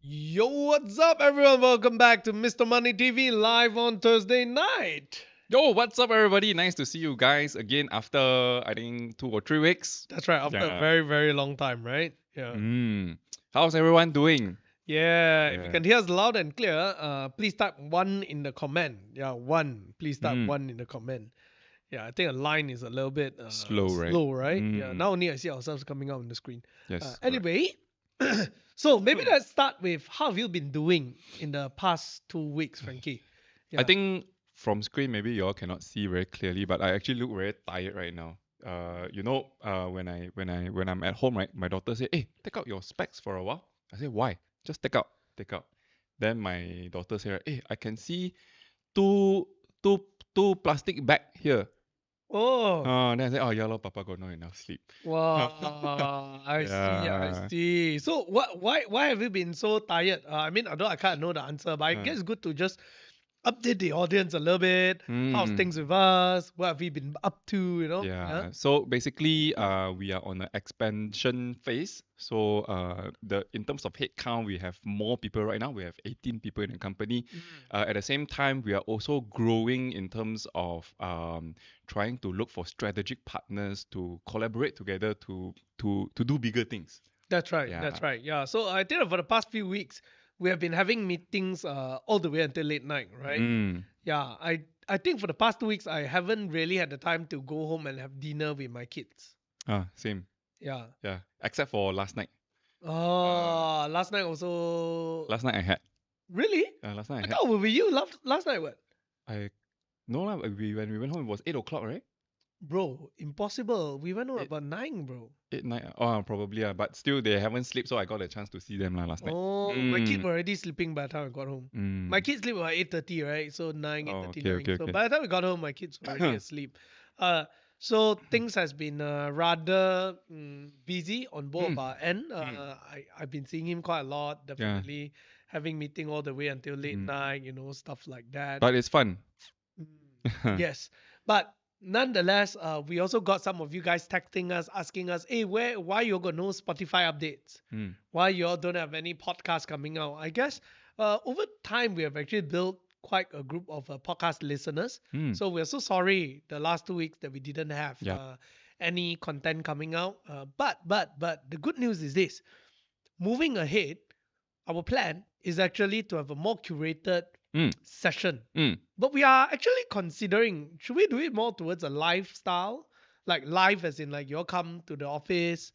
Yo, what's up, everyone? Welcome back to Mr. Money TV live on Thursday night. Yo, what's up, everybody? Nice to see you guys again after I think 2 or 3 weeks. That's right, after a Yeah. very, very long time, right? Yeah. How's everyone doing? Yeah, if you Yeah. can hear us loud and clear, please type one in the comment. Yeah, one. Please type Mm. one in the comment. Yeah, I think a line is a little bit Slow, right? slow, right? Yeah, Mm. now only I see ourselves coming out on the screen. Yes. Correct. Anyway, so maybe let's start with how have you been doing in the past 2 weeks, Frankie? I Yeah. think from screen maybe you all cannot see very clearly, but I actually look very tired right now. When I'm at home, right, my daughter said, "Hey, take out your specs for a while." I said, "Why?" Just take out. Then my daughter said, "Hey, I can see two two two plastic bag here." Oh. Then I said, "Oh, yeah, lor, Papa got not enough sleep." Wow, I see, I Yeah. see. So why have you been so tired? I mean, although I can't know the answer, but I Uh, guess it's good to just update the audience a little bit. How's mm. things with us? What have we been up to? Yeah. Yeah. So basically, we are on an expansion phase. So, in terms of headcount, we have more people right now. We have 18 people in the company. Mm. At the same time, we are also growing in terms of trying to look for strategic partners to collaborate together to do bigger things. That's right. Yeah. That's right. Yeah. So I think for the past few weeks, we have been having meetings all the way until late night, right? Mm. Yeah. I think for the past 2 weeks, I haven't really had the time to go home and have dinner with my kids. Same. Yeah. Yeah. Except for last night. Oh, last night also. Last night I had. Really? Last night I I had. thought we were you last night. What? I no lah. When we went home, it was 8 o'clock, right? Bro, impossible. We went home Eight, about 9, bro. 8, 9. Oh, probably. But still, they haven't slept, so I got a chance to see them lah last night. Oh, my kids were already sleeping by the time I got home. My Mm. kids sleep about 8:30, right? So 9, Oh, 8:30, okay, 9. okay, So okay. by the time we got home, my kids were already asleep. Uh, so things has been rather busy on both of Mm. our end. Mm. I've been seeing him quite a lot. Yeah. Definitely having meeting all the way until late Mm. night. Stuff like that. But it's fun. Yes, but nonetheless, we also got some of you guys texting us, asking us, "Hey, why you got no Spotify updates? Mm. Why you all don't have any podcasts coming out?" I guess over time we have actually built quite a group of podcast listeners. Mm. So we're so sorry the last 2 weeks that we didn't have Yeah. any content coming out. But the good news is this: moving ahead, our plan is actually to have a more curated Mm. session. Mm. But we are actually considering, should we do it more towards a lifestyle? Like live as in like you all come to the office,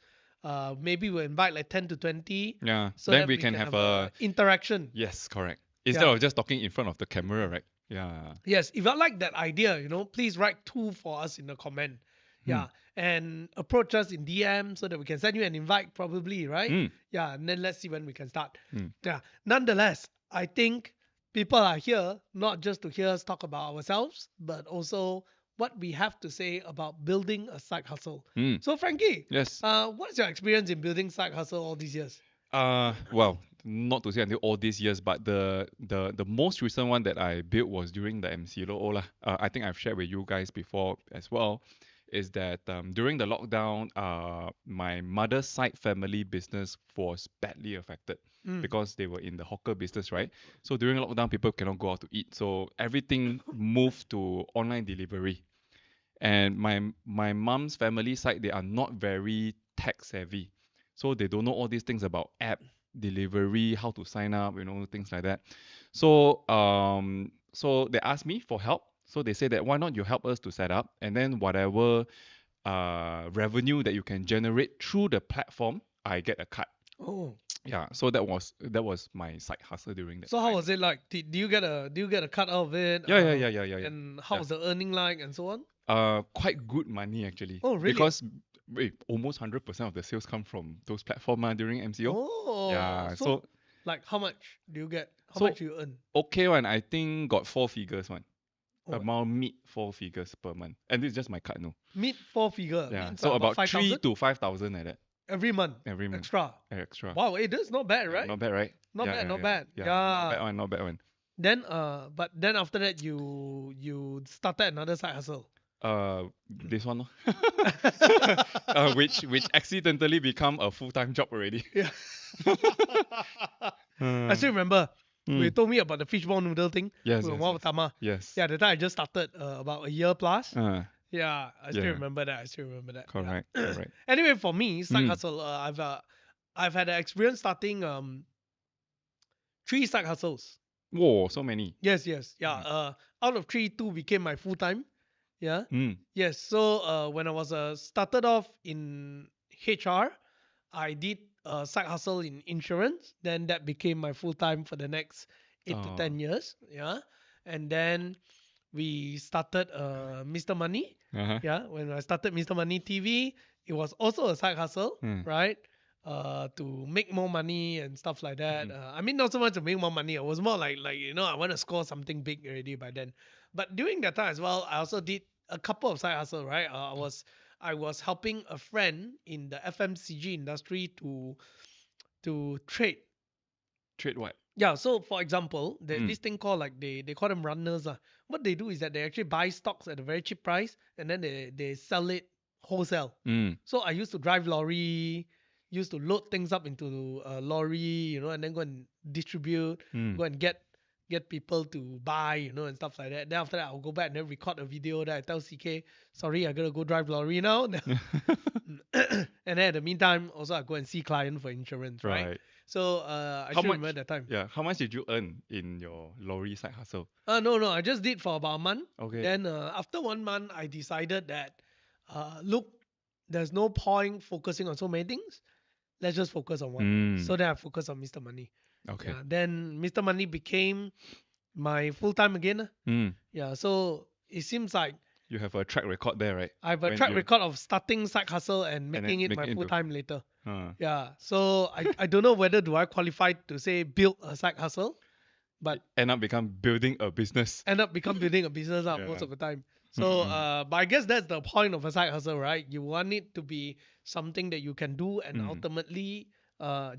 maybe we'll invite like 10 to 20 Yeah. so Then that we we can can have have a interaction. yes, correct. Instead Yeah. of just talking in front of the camera, right? Yeah. Yes, if you like that idea, please write two for us in the comment. Yeah. And approach us in DM so that we can send you an invite probably, right? Mm. Yeah, and then let's see when we can start. Mm. Yeah. Nonetheless, I think people are here not just to hear us talk about ourselves, but also what we have to say about building a side hustle. Mm. So Frankie, Yes. what's your experience in building side hustle all these years? Well, not to say until all these years, but the most recent one that I built was during the MCO lah. I think I've shared with you guys before as well. Is that during the lockdown, my mother's side family business was badly affected Mm. because they were in the hawker business, right? So during lockdown, people cannot go out to eat, so everything moved to online delivery. And my mom's family side, they are not very tech savvy, so they don't know all these things about app delivery, how to sign up, things like that. So they asked me for help. So they said that why not you help us to set up, and then whatever revenue that you can generate through the platform, I get a cut. Oh, Yeah, so that was my side hustle during that so how time. was it like? Do you get a cut out of it? Yeah. And how Yeah. was the earning like and so on? Quite good money actually. Oh, really? Because almost 100% of the sales come from those platforms during MCO. Oh, Yeah, so like how much do you get? How so much do you earn? okay one. I think got 4 figures one. Oh, Amount mid 4 figures per month, and this is just my cut, no. mid four figure Yeah, means so about 3 5,000 to 5,000 like that every month every month extra. extra. Wow, it is not bad, right? Not bad, right? Not Yeah, bad, yeah, not yeah. bad. Yeah, Yeah. not bad one, not bad one. Then but then after that you started another side hustle. This one, no? which accidentally become a full-time job already. Yeah. I still remember when you Mm. told me about the fishball noodle thing Yes, with yes, yes. Tama. Yes. Yeah, the time I just started about a year plus. Uh, Yeah, I still yeah. remember that. I still remember that. Correct. Yeah. Correct. Anyway, for me, side Mm. hustle, I've had an experience starting 3 side hustles. Whoa, so many. Yes, yes, yeah. Mm. Out of 3, 2 became my full time. Yeah. Mm. Yes. So when I was started off in HR, I did a side hustle in insurance. Then that became my full time for the next 8 to 10 years. Yeah. And then we started Mr. Money. Uh-huh. Yeah. When I started Mr. Money TV, it was also a side hustle, Mm. right? To make more money and stuff like that. Mm. I mean, not so much to make more money. It was more like I want to score something big already by then. But during that time as well, I also did a couple of side hustle, right? I was helping a friend in the FMCG industry to trade. Trade what? Yeah, so for example, there's Mm. this thing called like they call them runners. What they do is that they actually buy stocks at a very cheap price and then they sell it wholesale. Mm. So I used to drive lorry, used to load things up into a lorry, and then go and distribute, Mm. go and get people to buy, and stuff like that. Then after that, I'll go back and then record a video that I tell CK, sorry, I gotta go drive lorry now. And then at the meantime, also I go and see client for insurance, right? Right. So I How still remember much? that time. Yeah. How much did you earn in your lorry side hustle? No, no, I just did for about a month. Okay. Then after 1 month, I decided that, look, there's no point focusing on so many things. Let's just focus on one. Mm. So then I focused on Mr. Money. Okay. Yeah. Then Mr. Money became my full time again. Mm. Yeah. So it seems like You have a track record there, right? I have a When track you record of starting side hustle and and then making it make my it full into time later. uh, Yeah. So I don't know whether do I qualify to say build a side hustle, but end up become building a business. end up become building a business up most Yeah. of the time. So, Mm-mm. but I guess that's the point of a side hustle, right? You want it to be something that you can do and Mm. ultimately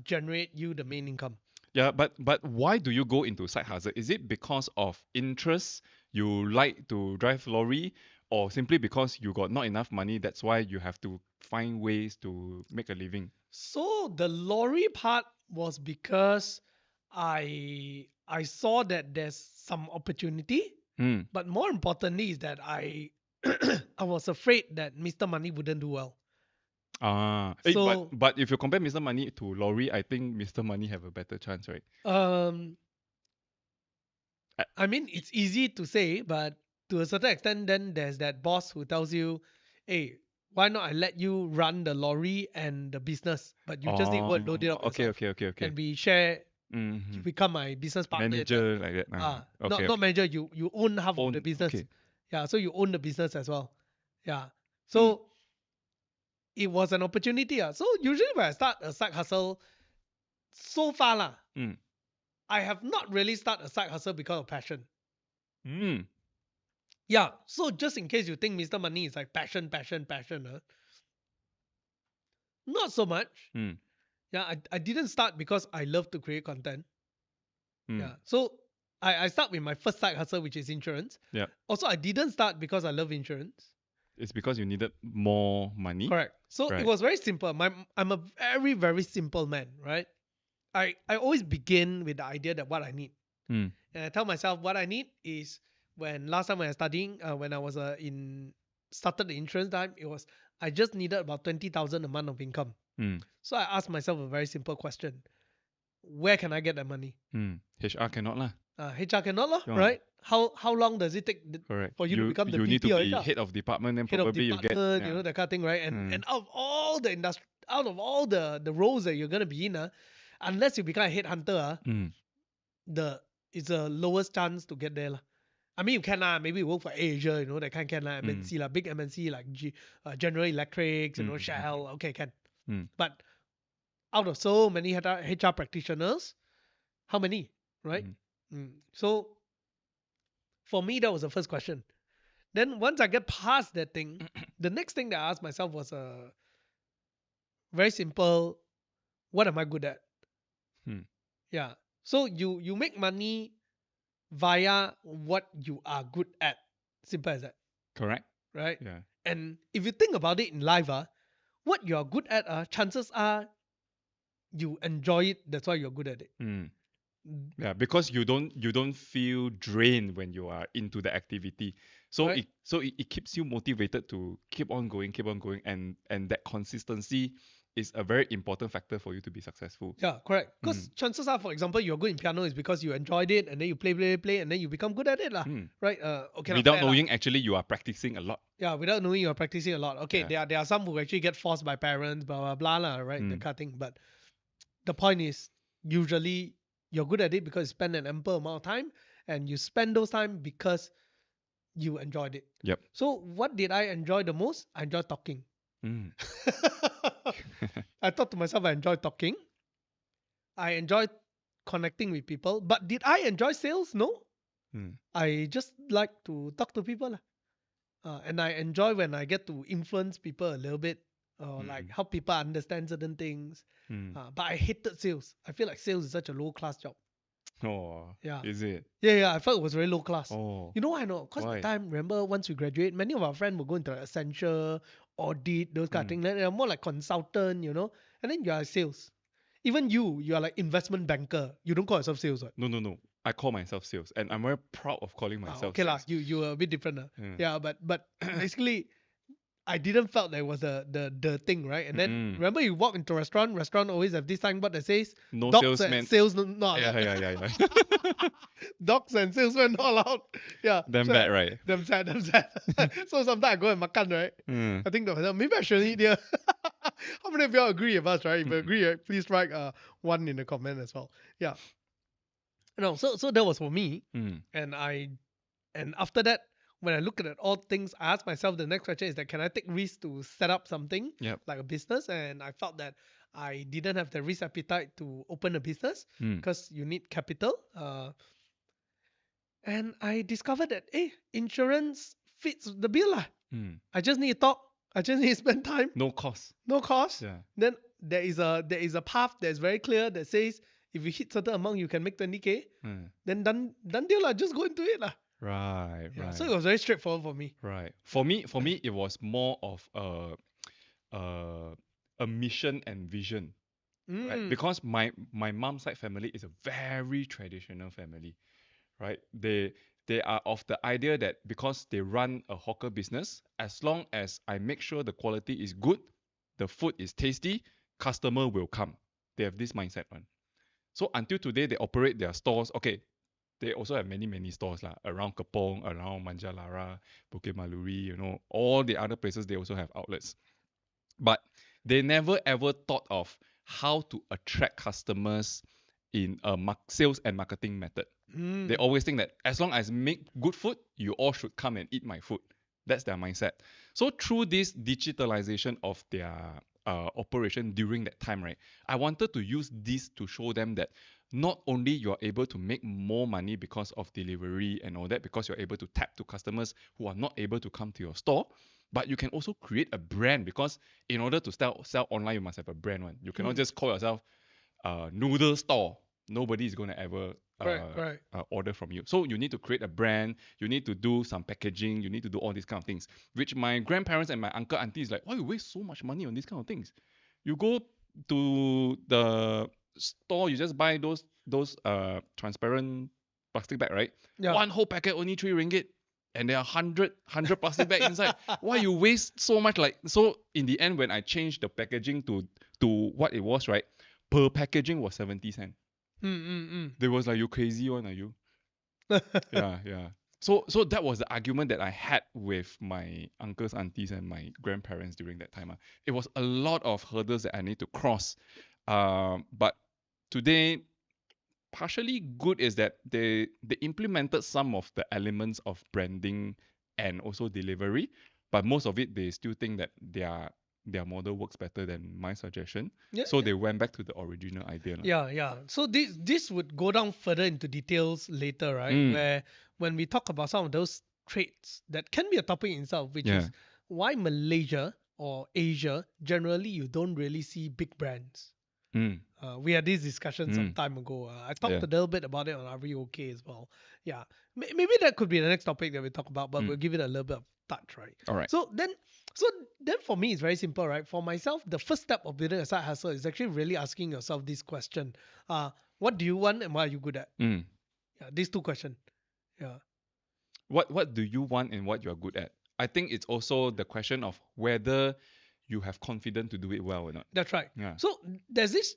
generate you the main income. Yeah, but why do you go into side hustle? Is it because of interest? You like to drive lorry, or simply because you got not enough money? That's why you have to find ways to make a living. So the lorry part was because I saw that there's some opportunity, Mm. but more importantly is that I I was afraid that Mr. Money wouldn't do well. Ah, So but if you compare Mr. Money to lorry, I think Mr. Money have a better chance, right? um Uh, I mean, it's easy to say, but to a certain extent, then there's that boss who tells you, hey, why not I let you run the lorry and the business, but you just need to go and load it up okay, yourself. okay, okay, okay. And we share, you Mm-hmm. become my business partner in that. Manager like that. Not Okay, not okay. manager, you own half of the Own. business. Okay. Yeah, so you own the business as well. Yeah. Mm. So it was an opportunity. So usually when I start a side hustle, so far Mm. I have not really started a side hustle because of passion. Mm. Yeah, so just in case you think Mr. Money is like passion, passion, passion, not so much. Mm. Yeah, I didn't start because I love to create content. Mm. Yeah, so I start with my first side hustle, which is insurance. Yeah. Also, I didn't start because I love insurance. It's because you needed more money. Correct. So it Right. was very simple. I'm a very, very simple man, right? I always begin with the idea that what I need. Mm. And I tell myself what I need is when last time when I was studying, when I was in started the insurance time, it was I just needed about 20,000 a month of income. Mm. So I asked myself a very simple question: where can I get that money? Mm. HR cannot lah. HR cannot lah, Yeah. right? How long does it take Correct. for you to become the You need to VP or be HR? head of department, then Head of probably you get department, yeah. that kind of thing, right? And out of all the industry, out of all the roles that you're gonna be in, unless you become a headhunter, Mm. the it's a lowest chance to get there lah. I mean, you can maybe work for Asia, that kind can lah, MNC lah, big MNC like General Electrics, Shell, okay, can. Mm. But out of so many HR practitioners, how many, right? So for me, that was the first question. Then once I get past that thing, the next thing that I asked myself was very simple: what am I good at? Mm. Yeah. So you make money via what you are good at. Simple as that, Correct. right? Yeah. And if you think about it in life, what you are good at, chances are you enjoy it. That's why you're good at it. Mm. Yeah, because you don't feel drained when you are into the activity. So right? it keeps you motivated to keep on going, and that consistency is a very important factor for you to be successful. Yeah, correct. Mm. Because chances are, for example, you're good in piano is because you enjoyed it and then you play, and then you become good at it, lah. Mm. Right? Okay, lah, Without fair lah. knowing, actually, you are practicing a lot. Yeah, without knowing you're practicing a lot. Okay, Yeah. there are some who actually get forced by parents, blah blah blah, lah, right? The Mm. kind of thing. But the point is, usually you're good at it because you spend an ample amount of time, and you spend those time because you enjoyed it. Yep. So what did I enjoy the most? I enjoyed talking. Mm. I thought to myself, I enjoyed talking. I enjoyed connecting with people. But did I enjoy sales? No. Mm. I just like to talk to people. And I enjoy when I get to influence people a little bit, or like Mm. help people understand certain things. Mm. But I hated sales. I feel like sales is such a low class job. Oh, Yeah. is it? Yeah. I felt it was very low class. Oh, You know why I know? Because the why? time, remember, once we graduate, many of our friends will go into essential, audit, those kind of Mm. things. They're more like consultant, and then you are sales. Even you are like investment banker. You don't call yourself sales, right? No, no, no. I call myself sales, and I'm very proud of calling myself Okay lah. sales. You are a bit different. Mm. Yeah, but basically I didn't felt that was the thing, right? And then Mm. remember you walk into a restaurant always have this signboard that says No dogs and salesman. sales not Yeah, allowed. yeah, yeah. Dogs and salesmen not allowed. Yeah. Damn So bad, right? damn sad. So sometimes I go and makan, right? Mm. I think maybe I shouldn't eat here. How many of y'all agree with us, right? If you Mm. agree, right, please write one in the comment as well. Yeah. No, so that was for me. Mm. And after that, when I look at all things, I ask myself the next question is that can I take risks to set up something Yep. like a business? And I felt that I didn't have the risk appetite to open a business Mm. because you need capital. And I discovered that insurance fits the bill lah. Mm. I just need to talk. I just need to spend time. No cost. No cost. Yeah. Then there is a path that's very clear that says if you hit certain amount you can make 20K. Mm. Then done deal lah. Just go into it lah. Right, Yeah. right, So it was very straightforward for me. right. For me, it was more of a mission and vision, right? Mm. Because my mom's side family is a very traditional family, right? They are of the idea that because they run a hawker business, as long as I make sure the quality is good, the food is tasty, customer will come. They have this mindset one. So until today, they operate their stores. Okay, they also have many stores lah around Kepong, around Manjalara, Bukit Maluri. All the other places they also have outlets. But they never ever thought of how to attract customers in a sales and marketing method. They Mm. always think that as long as make good food, you all should come and eat my food. That's their mindset. So through this digitalization of their operation during that time, right, I wanted to use this to show them that not only you're able to make more money because of delivery and all that, because you're able to tap to customers who are not able to come to your store, but you can also create a brand because in order to sell online, you must have a brand one. You cannot Mm. just call yourself noodle store. Nobody is going to ever Correct. order from you. So you need to create a brand. You need to do some packaging. You need to do all these kind of things. Which my grandparents and my uncle auntie is like, why you waste so much money on these kind of things? You go to the store, you just buy those transparent plastic bag, right? Yeah. One whole packet only RM3, and there are hundred plastic bag inside. Why you waste so much? Like so, in the end, when I changed the packaging to what it was, right? Per packaging was 70 cents. They was like, you crazy one, are you? Yeah. So that was the argument that I had with my uncles, aunties, and my grandparents during that time. It was a lot of hurdles that I need to cross. But today, partially good is that they implemented some of the elements of branding and also delivery, but most of it they still think that their model works better than my suggestion. Yeah, So yeah. they went back to the original idea. Lah. Yeah. So this would go down further into details later, right? Mm. Where when we talk about some of those traits that can be a topic in itself, which Yeah. is why Malaysia or Asia generally you don't really see big brands. Mm. We had this discussion some Mm. time ago. I talked Yeah. a little bit about it on RVOK as well. Yeah, maybe that could be the next topic that we talk about, but Mm. we'll give it a little bit of touch, right? All right. So then for me it's very simple, right? For myself, the first step of building a side hustle is actually really asking yourself this question: what do you want and what are you good at? Mm. Yeah, these two questions. Yeah, What do you want and what you're good at? I think it's also the question of whether you have confidence to do it well or not. that's right. Yeah. So there's this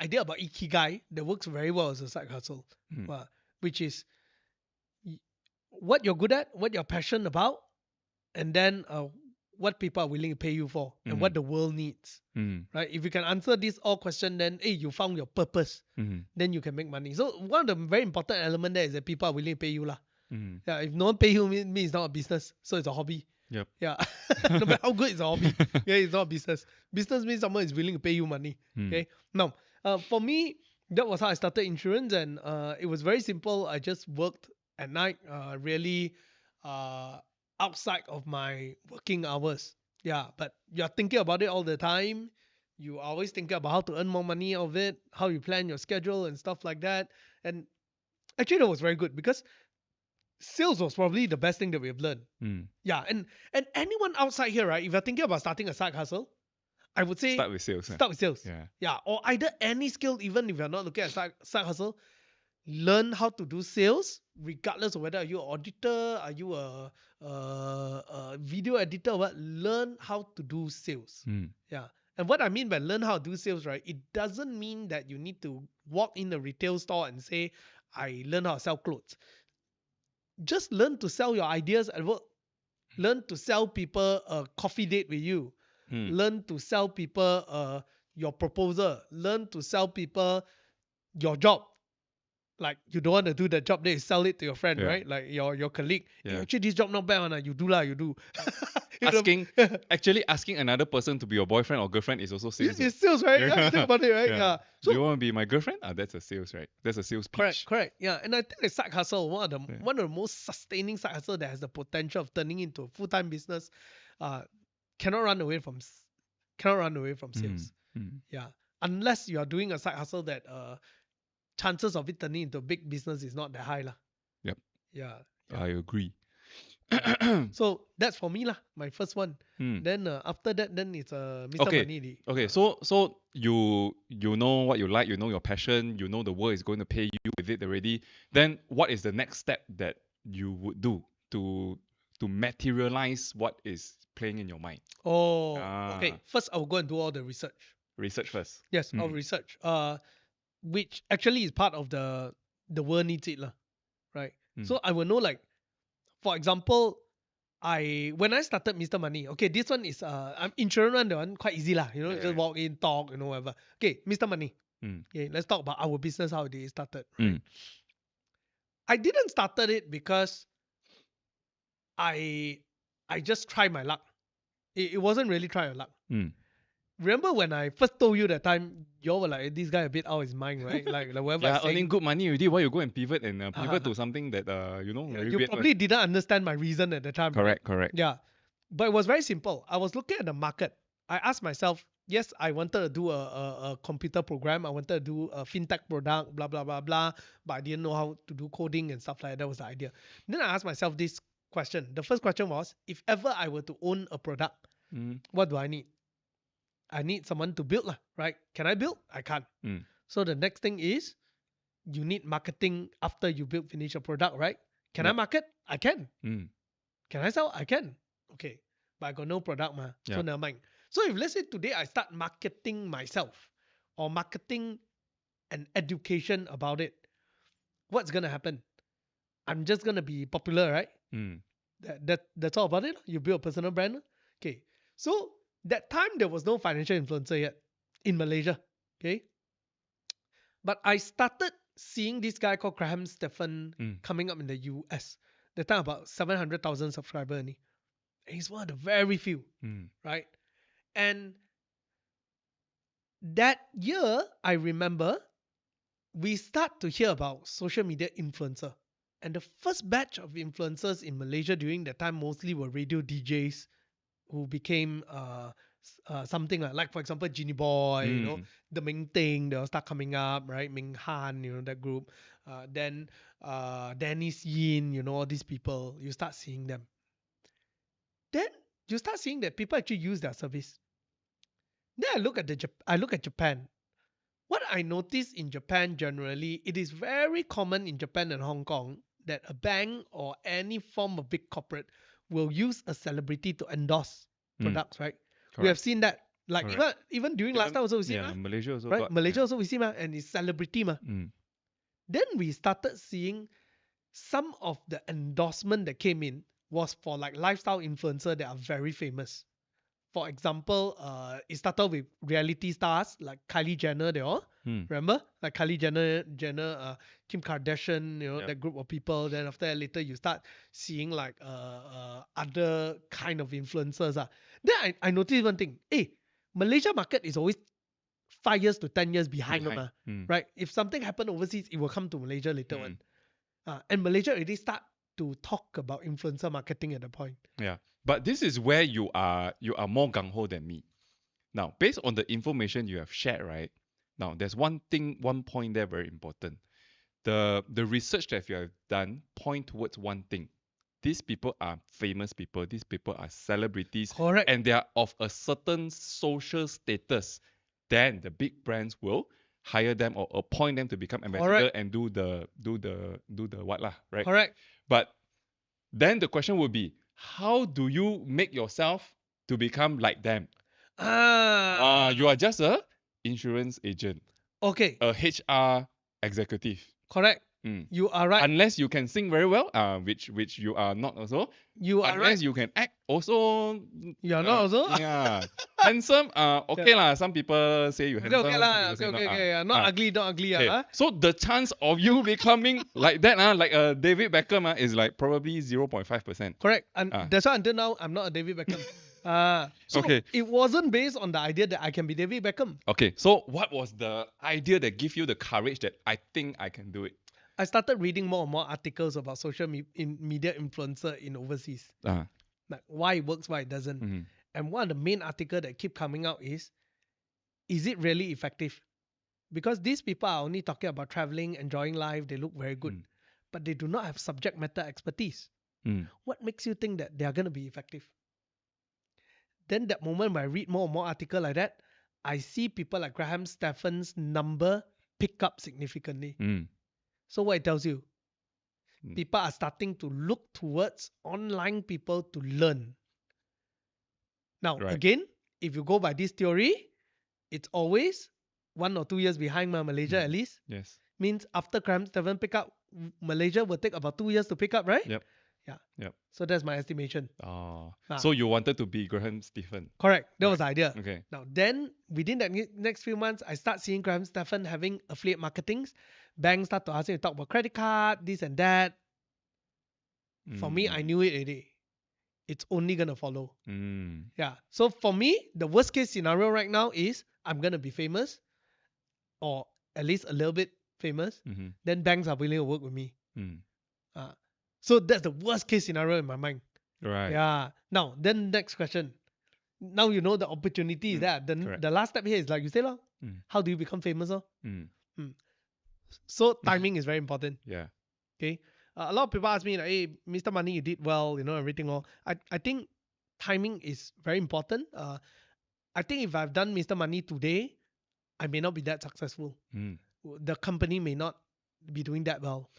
idea about ikigai that works very well as a side hustle, Mm. uh, which is y- what you're good at, what you're passionate about, and then what people are willing to pay you for, and what Mm. the world needs. Mm. Right? If you can answer these all questions, then hey, you found your purpose. Mm. Then you can make money. So one of the very important element there is that people are willing to pay you lah. Mm. Yeah, if no one pay you, means it's not a business, so it's a hobby. Yep. Yeah, no matter how good it's a hobby, yeah, it's not a business. Business means someone is willing to pay you money. Mm. Okay, now for me, that was how I started insurance, and it was very simple. I just worked at night, really uh, outside of my working hours. Yeah, but you're thinking about it all the time. You are always thinking about how to earn more money out of it, how you plan your schedule and stuff like that. And actually, that was very good because sales was probably the best thing that we've learned. Mm. Yeah, and anyone outside here, right? If you're thinking about starting a side hustle, I would say Start with sales. start with sales. Yeah. Yeah, or either any skill, even if you're not looking at side hustle, learn how to do sales, regardless of whether are you an auditor, are you a video editor, or what. Learn how to do sales. Mm. Yeah. And what I mean by learn how to do sales, right? It doesn't mean that you need to walk in a retail store and say, I learn how to sell clothes. Just learn to sell your ideas at work. Learn to sell people a coffee date with you. Mm. Learn to sell people your proposal. Learn to sell people your job. Like you don't want to do the job, then you sell it to your friend, Yeah. right? Like your colleague. Hey, Yeah. actually, this job not bad, you do lah, you do. Actually asking another person to be your boyfriend or girlfriend is also sales. It's sales, right? Yeah, think about it, right? Yeah. Yeah. Do you So want to be my girlfriend? That's a sales, right? That's a sales pitch. correct. Yeah, and I think the side hustle, Yeah. one of the most sustaining side hustle that has the potential of turning into a full time business, uh, cannot run away from sales. Mm. Yeah, unless you are doing a side hustle that chances of it turning into a big business is not that high lah. Yep. Yeah. I agree. So that's for me lah, my first one. Mm. Then after that, then it's Mr. Okay. Money. Di. Okay, so you know what you like, you know your passion, you know the world is going to pay you with it already. Then what is the next step that you would do to materialize what is playing in your mind? Oh, okay. Ah. First, I'll go and do all the research. Research first. Yes, I'll research. Which actually is part of the world needs it lah, right? So I will know, like, for example, when I started Mr. Money, okay, this one is I'm insurance one, the one quite easy lah, you know, Yeah, just yeah. walk in, talk, whatever. Okay, Mr. Money. Mm. Okay, let's talk about our business, how it started. Mm. I didn't started it because I just try my luck. It wasn't really try your luck. Mm. Remember when I first told you that time, you all were like, this guy a bit out of his mind, right? Like whatever Yeah, I'm saying. earning good money already. Why you go and pivot and pivot Uh-huh. to something that very You weird probably didn't understand my reason at the time. Right? Correct. Yeah. But it was very simple. I was looking at the market. I asked myself, yes, I wanted to do a computer program. I wanted to do a fintech product, blah, blah, blah, blah. But I didn't know how to do coding and stuff like that. That was the idea. Then I asked myself this question. The first question was, if ever I were to own a product, Mm. what do I need? I need someone to build, right? Can I build? I can't. Mm. So the next thing is you need marketing after you finish a product, right? Can I Yep. market? I can. Mm. Can I sell? I can. Okay. But I got no product, so Yep. never mind. So if let's say today I start marketing myself or marketing and education about it, what's gonna happen? I'm just gonna be popular, right? Mm. That's all about it. You build a personal brand. Okay. So that time there was no financial influencer yet in Malaysia. Okay. But I started seeing this guy called Graham Stephan Mm. coming up in the US. The time about 700,000 subscribers. And he's one of the very few, Mm. right? And that year, I remember we start to hear about social media influencer. And the first batch of influencers in Malaysia during that time mostly were radio DJs who became something like for example, Genie Boy, Mm. the Ming Ting, they'll start coming up, right? Ming Han, that group. Then Dennis Yin, all these people, you start seeing them. Then you start seeing that people actually use their service. Then I look at Japan. What I notice in Japan generally, it is very common in Japan and Hong Kong that a bank or any form of big corporate will use a celebrity to endorse products, right? We have Correct. seen that. Like Correct. even during last time also we see, Yeah, Malaysia also right? got. Malaysia Yeah. also we see, and it's celebrity, ma. Mm. Then we started seeing some of the endorsement that came in was for like lifestyle influencer that are very famous. For example, it started with reality stars like Kylie Jenner, they all. Mm. Remember? Like Kylie Jenner, Kim Kardashian, Yep. that group of people. Then after that, later you start seeing like other kind of influencers. Then I noticed one thing. Hey, Malaysia market is always 5 years to 10 years behind, Behind. Mm. right? If something happened overseas, it will come to Malaysia later Mm. on. And Malaysia already start to talk about influencer marketing at the point. Yeah. But this is where you are more gung ho than me. Now, based on the information you have shared, right? Now, there's one point there very important. The research that you have done point towards one thing. These people are famous people. These people are celebrities, Correct. and they are of a certain social status. Then the big brands will hire them or appoint them to become ambassador Correct. and do the what lah, right? Correct. But then the question would be, how do you make yourself to become like them? You are just a insurance agent, Okay. a HR executive. Correct. Mm. You are right. Unless you can sing very well, which you are not also. You are Unless right. you can act also. You are not also. Yeah. Handsome, okay lah. Some people say you Okay, handsome. okay some lah. people say Okay, not. okay. Not ugly, not ugly. Okay. So the chance of you becoming like that, like a David Beckham, is like probably 0.5%. Correct. And that's why until now I'm not a David Beckham. So Okay. it wasn't based on the idea that I can be David Beckham. Okay. So what was the idea that give you the courage that I think I can do it? I started reading more and more articles about social media influencer in overseas. Like why it works, why it doesn't. Mhm. And one of the main article that keep coming out is it really effective? Because these people are only talking about traveling, enjoying life, they look very good, but they do not have subject matter expertise. What makes you think that they are going to be effective? Then that moment when I read more and more article like that, I see people like Graham Stephan's number pick up significantly. So what it tells you, people are starting to look towards online people to learn. Now, again, if you go by this theory, it's always 1 or 2 years behind Malaysia at least. Yes. Means after Graham Stephan pick up, Malaysia will take about 2 years to pick up, right? Yep. Yeah. Yep. So that's my estimation. So you wanted to be Graham Stephan. Correct. That was the idea. Okay. Now then, within the next few months, I start seeing Graham Stephan having affiliate marketings. Banks start to ask me to talk about credit card, this and that. For me, I knew it already. It's only gonna follow. Yeah. So for me, the worst case scenario right now is I'm gonna be famous, or at least a little bit famous. Then banks are willing to work with me. So that's the worst case scenario in my mind. Right. Yeah. Now, then next question. Now you know the opportunity is there. The last step here is like you say, how do you become famous? So timing is very important. Yeah. Okay. A lot of people ask me like, hey, Mr. Money, you did well, everything all. I think timing is very important. I think if I've done Mr. Money today, I may not be that successful. The company may not be doing that well.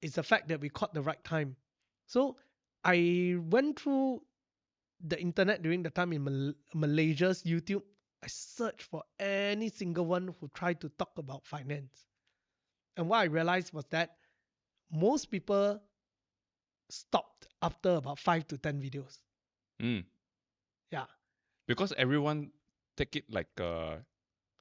It's the fact that we caught the right time. So I went through the internet during the time in Malaysia's YouTube. I searched for any single one who tried to talk about finance. And what I realized was that most people stopped after about 5 to 10 videos. Yeah. Because everyone take it like a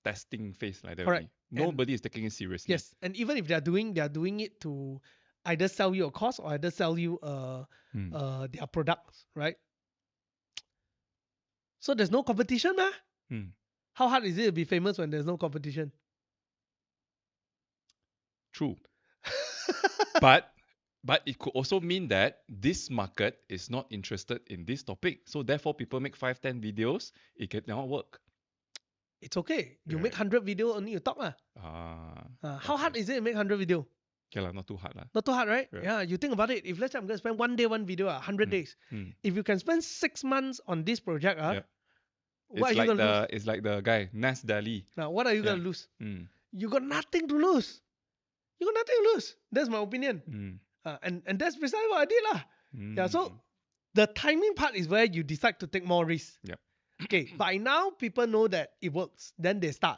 testing phase like that. Correct. Nobody is taking it seriously. Yes. And even if they're doing it to either sell you a course or either sell you their products, right? So there's no competition, How hard is it to be famous when there's no competition? True. but it could also mean that this market is not interested in this topic. So therefore people make 5-10 videos, it cannot work. It's okay. You make 100 video only you talk. How hard is it to make 100 video? Okay lah, not too hard lah. Not too hard, right? Right. Yeah, you think about it. If let's say I'm gonna spend one day, one video, 100 Mm. days. Mm. If you can spend 6 months on this project, Yeah. what are you gonna lose? It's like the guy Nas Dali. Now, what are you Yeah. gonna lose? Mm. You got nothing to lose. You got nothing to lose. That's my opinion. Mm. And that's precisely what I did lah. Yeah. So Mm. the timing part is where you decide to take more risks. Yep. Okay. By now, people know that it works. Then they start.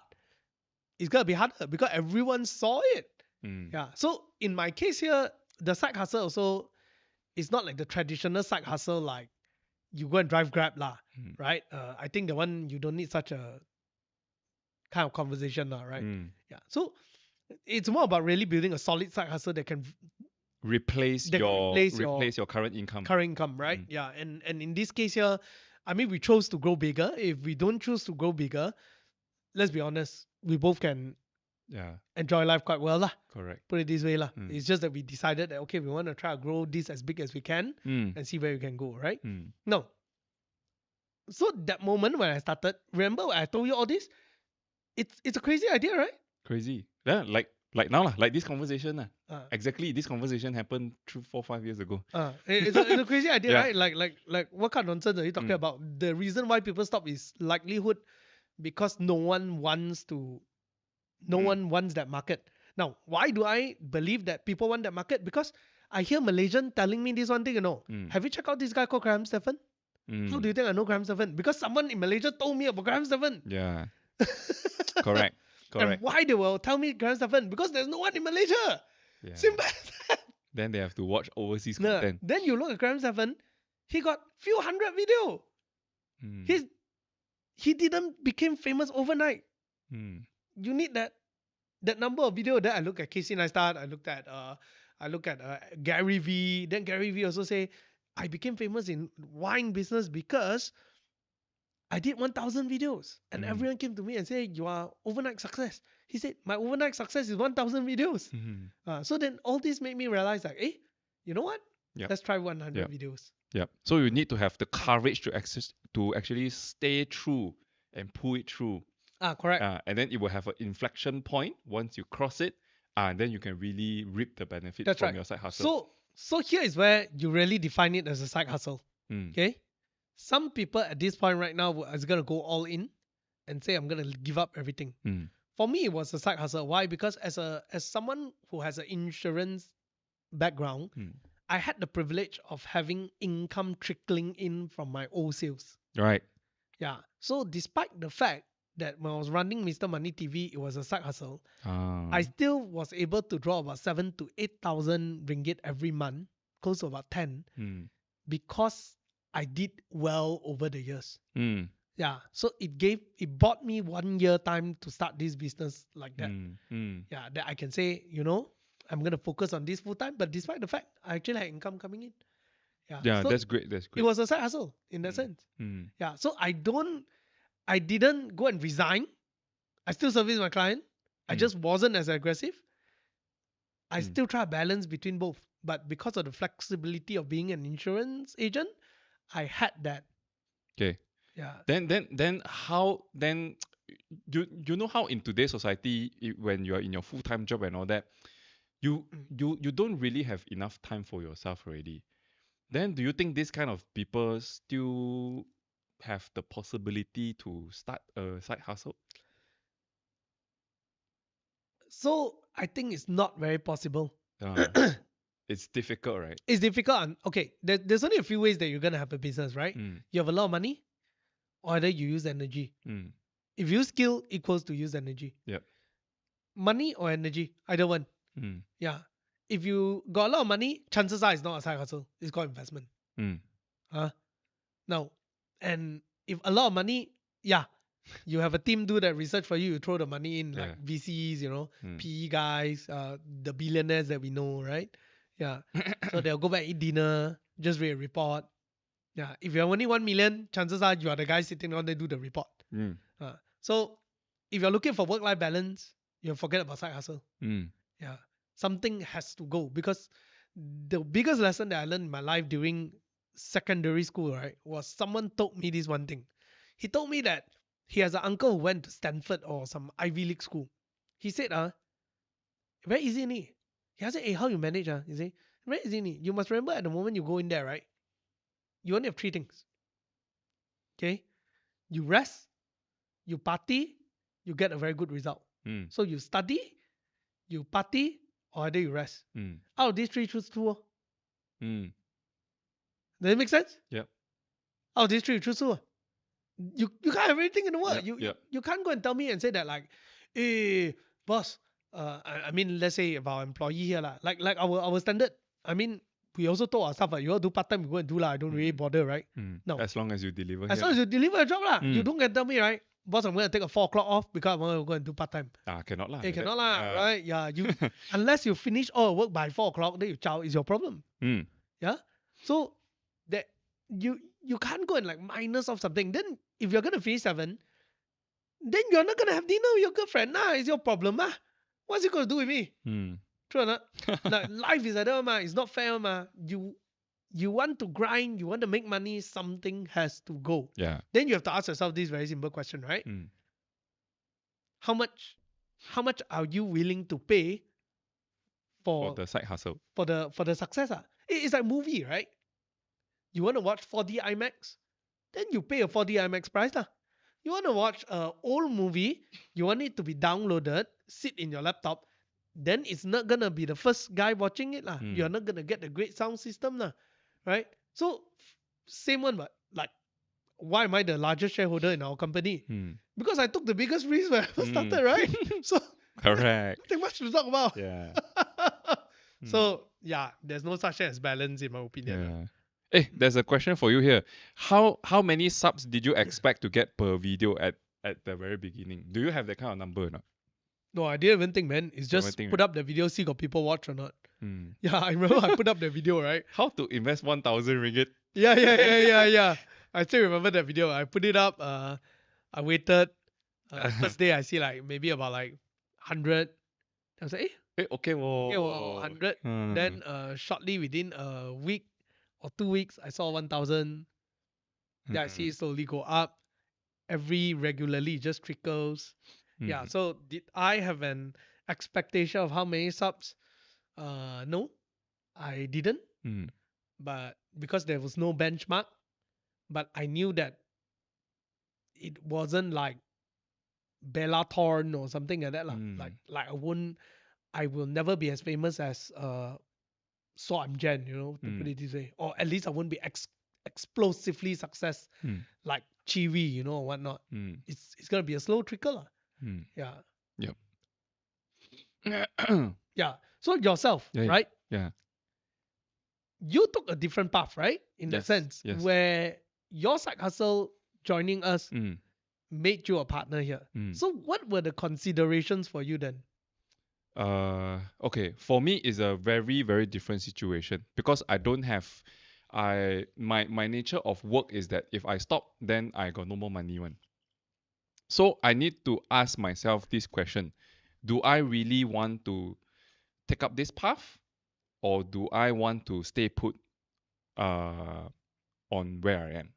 It's gonna be harder because everyone saw it. Mm. Yeah. So in my case here, the side hustle also is not like the traditional side hustle like you go and drive Grab lah, Mm. right? I think the one you don't need such a kind of conversation lah, right? Mm. Yeah. So it's more about really building a solid side hustle that can Replace They can your replace your current income. current income, right? Mm. Yeah. And in this case here, I mean we chose to grow bigger. If we don't choose to grow bigger, let's be honest, we both can Yeah. enjoy life quite well lah. Correct. Put it this way lah. Mm. It's just that we decided that okay, we want to try to grow this as big as we can Mm. and see where we can go, right? Mm. No. So that moment when I started, remember when I told you all this? It's a crazy idea, right? Crazy. Yeah, like now lah, like this conversation lah. Uh, Exactly, this conversation happened 4-5 years ago. it's a crazy idea, Yeah. right? Like what kind of nonsense are you talking about? The reason why people stop is likelihood because no one wants that market. Now, why do I believe that people want that market? Because I hear Malaysian telling me this one thing, Mm. Have you checked out this guy called Graham Stephan? How do you think I know Graham Stephan? Because someone in Malaysia told me about Graham Stephan. Yeah. Correct. And Correct. why they will tell me Graham Stephan? Because there's no one in Malaysia. Yeah. Simple as that. Then they have to watch overseas Nah, content. then you look at Graham Stephan, he got few hundred video. Mm. He didn't become famous overnight. Mm. You need that number of video. Then I look at Casey Neistat. I look at Gary V. Then Gary V also say, I became famous in wine business because I did 1,000 videos, and everyone came to me and said, "You are overnight success." He said, "My overnight success is 1,000 videos." Mhm. So then all this made me realize, like, you know what? Yep. Let's try 100 Yep. videos. Yep. So you need to have the courage to actually stay true and pull it through. Correct. And then it will have an inflection point once you cross it, and then you can really reap the benefits That's from right. your side hustle. So here is where you really define it as a side hustle. Mm. Okay. Some people at this point right now is gonna go all in and say I'm gonna give up everything. Mm. For me, it was a side hustle. Why? Because as someone who has an insurance background, Mm. I had the privilege of having income trickling in from my old sales. Right. Yeah. So despite the fact that when I was running Mr. Money TV, it was a side hustle, I still was able to draw about 7,000 to 8,000 ringgit every month, close to about 10, Mm. because I did well over the years. Mm. Yeah. So it bought me 1 year time to start this business like that. Mm. Mm. Yeah. That I can say, I'm going to focus on this full time. But despite the fact I actually had income coming in. Yeah, So that's great. That's it great. was a side hustle in that sense. Mm. Yeah. So I didn't go and resign. I still service my client. I just wasn't as aggressive. I still try to balance between both. But because of the flexibility of being an insurance agent, I had that. Okay. Yeah. Then how then you know how in today's society when you're in your full-time job and all that you don't really have enough time for yourself already. Then do you think this kind of people still have the possibility to start a side hustle? So I think it's not very possible. It's difficult, right? It's difficult. Okay, there's only a few ways that you're gonna have a business, right? You have a lot of money, or either you use energy. If you use skill equals to use energy. Yep. Money or energy, either one. Yeah. If you got a lot of money, chances are it's not a side hustle. It's called investment. Now, and if a lot of money, yeah, you have a team do that research for you. You throw the money in, like VCs, PE guys, the billionaires that we know, right? Yeah. So they'll go back eat dinner, just read a report. Yeah. If you have only 1 million, chances are you are the guy sitting down there do the report. So if you're looking for work-life balance, you forget about side hustle. Yeah. Something has to go because the biggest lesson that I learned in my life during secondary school, right, was someone told me this one thing. He told me that he has an uncle who went to Stanford or some Ivy League school. He said, very easy, ni. He asked, hey, how you manage? You say, very easy. You must remember at the moment you go in there, right? You only have three things. Okay? You rest, you party, you get a very good result. Mm. So you study, you party, or either you rest. Mm. Out of these three, choose two. Mm. Does it make sense? Yep. Out of these three, you choose two. You can't have everything in the world. Yep. Yep. You can't go and tell me and say that like, hey, boss. I mean, let's say about our employee here lah. Like our standard. I mean, we also told our staff, you all do part time, you go and do lah. I don't really Mm. bother, right? Mm. No. As long as you deliver As here long as lah. you deliver a job lah. You Mm. don't get tell me, right? Boss, I'm gonna take a 4 o'clock off because I'm gonna go and do part time. Cannot lah. Hey, like that. cannot lah, right? Yeah, you unless you finish all work by 4 o'clock, then you chow is your problem. Mm. Yeah. So that you can't go and like minus off something. Then if you're gonna finish 7, then you're not gonna have dinner with your girlfriend. Nah, it's your problem. What's it gonna do with me? Mm. True or not? Like life is like that, ma. It's not fair, ma. You want to grind, you want to make money, something has to go. Yeah. Then you have to ask yourself this very simple question, right? Mm. How much are you willing to pay For for the side hustle. for the success? It's like movie, right? You want to watch 4D IMAX? Then you pay a 4D IMAX price lah. You want to watch a old movie, you want it to be downloaded, sit in your laptop, then it's not gonna be the first guy watching it lah. Mm. You're not gonna get the great sound system lah, right? So same one, but like, why am I the largest shareholder in our company? Mm. Because I took the biggest risk when I first Mm. started, right? So Correct. nothing much to talk about. Yeah. So yeah, there's no such thing as balance in my opinion. Yeah. Hey, there's a question for you here. How many subs did you expect to get per video at the very beginning? Do you have that kind of number or not? No, I didn't even think, man. It's Don't even just think, put up the video, see got people watch or not. Mm. Yeah, I remember I put up the video, right? How to invest 1,000 ringgit? Yeah. I still remember that video. I put it up. I waited. First day I see like maybe about like 100. I was like, Okay, okay, whoa. 100. Hmm. Then shortly within a week or 2 weeks, I saw 1,000. Then I see it slowly go up. Every regularly it just trickles. Yeah. So did I have an expectation of how many subs? No, I didn't. Mm. But because there was no benchmark, but I knew that it wasn't like Bellatorn or something like that. Mm. Like I will never be as famous as So I'm Jen, to put it this way. Or at least I won't be explosively success Mm. like Chiwi, or whatnot. Mm. It's gonna be a slow trickle. Mm. Yeah. Yep. Yeah. So yourself, Yeah. right? Yeah. You took a different path, right? In that Yes, sense, yes. where your side hustle joining us Mm. made you a partner here. Mm. So what were the considerations for you then? Okay. For me, it's a very, very different situation because I don't have, my nature of work is that if I stop, then I got no more money one. So I need to ask myself this question: do I really want to take up this path, or do I want to stay put, on where I am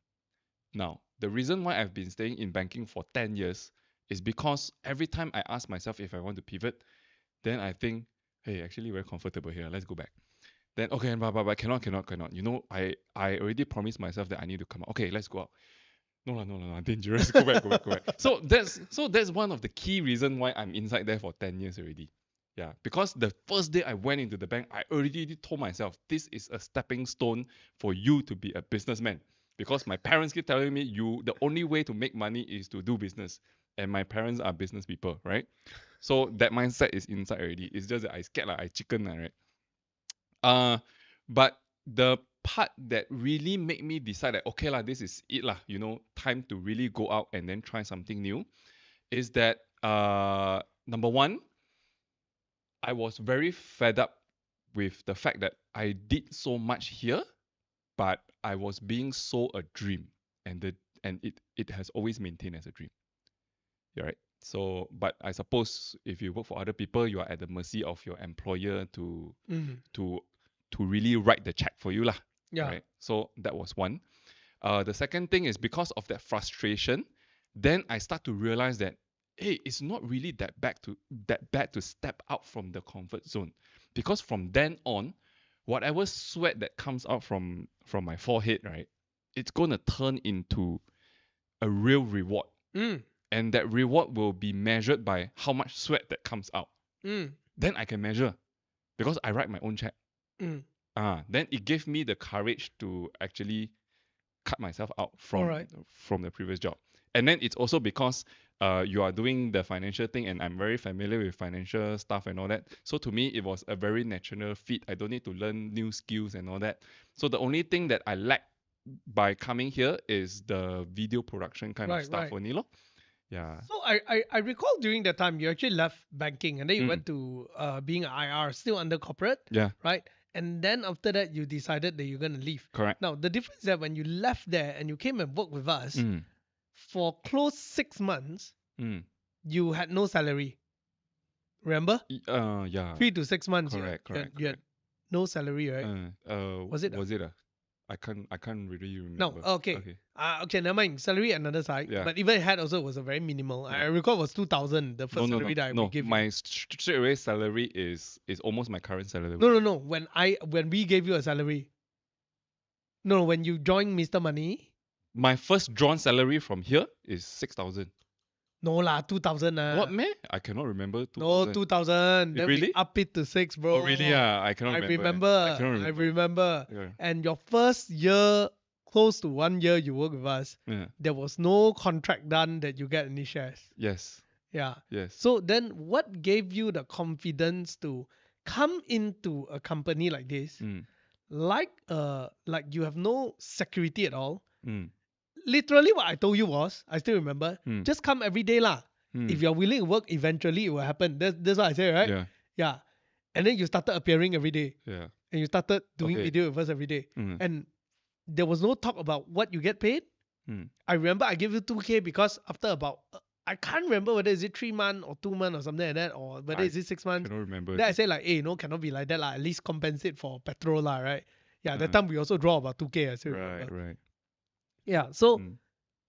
now? The reason why I've been staying in banking for 10 years is because every time I ask myself if I want to pivot, then I think, hey, actually very comfortable here. Let's go back. Then okay, but cannot. I already promised myself that I need to come out. Okay, let's go out. No, dangerous. Go back. So that's one of the key reasons why I'm inside there for 10 years already. Yeah, because the first day I went into the bank, I already told myself this is a stepping stone for you to be a businessman. Because my parents keep telling me the only way to make money is to do business, and my parents are business people, right? So that mindset is inside already. It's just that I scared like I chicken, right? But the part that really made me decide that okay lah, this is it lah, time to really go out and then try something new, is that number one, I was very fed up with the fact that I did so much here, but I was being sold a dream, and it has always maintained as a dream. Yeah, right. So, but I suppose if you work for other people, you are at the mercy of your employer to to really write the check for you lah. Yeah. Right. So that was one. The second thing is because of that frustration, then I start to realize that hey, it's not really that bad to step out from the comfort zone. because from then on, whatever sweat that comes out from my forehead, right, it's gonna turn into a real reward. And that reward will be measured by how much sweat that comes out. Then I can measure because I write my own check. Then it gave me the courage to actually cut myself out from the previous job. And then it's also because you are doing the financial thing, and I'm very familiar with financial stuff and all that. So to me, it was a very natural fit. I don't need to learn new skills and all that. So the only thing that I lack by coming here is the video production kind of stuff only, lor. Yeah. So I recall during that time you actually left banking and then you went to being an IR, still under corporate. Yeah. Right? And then after that you decided that you're gonna leave. Correct. Now the difference is that when you left there and you came and worked with us, for close 6 months, you had no salary. Remember? Yeah. 3 to 6 months. Correct. You had no salary, right? Was it? Was it? I can't really No, remember. okay. Okay, never mind. Salary another side. Yeah. But even had also was a very minimal. I recall it was 2,000, the first salary that I would give you. My straight away salary is almost my current salary. No. When we gave you a salary. No, when you joined Mr. Money. My first drawn salary from here is 6,000. No lah, 2,000 What, man? I cannot remember 2,000. No, 2,000. Then really? we up it to 6, bro. Oh, really? Yeah, I cannot remember. I remember. Yeah. And your first year, close to 1 year you work with us, there was no contract done that you get any shares. Yes. Yeah. Yes. So then what gave you the confidence to come into a company like this, like you have no security at all? Literally what I told you was, I still remember, just come every day lah. If you're willing to work, eventually it will happen. That's what I say, right? Yeah. Yeah. And then you started appearing every day. Yeah. And you started doing video with us every day. And there was no talk about what you get paid. I remember I gave you 2K because after about, I can't remember whether is it 3 months or 2 months or something like that, or whether is it 6 months. I don't remember. Then I say like, hey, no, cannot be like that lah. At least compensate for petrol lah, right? Yeah, that time we also draw about 2K. I still remember. Right. Yeah, so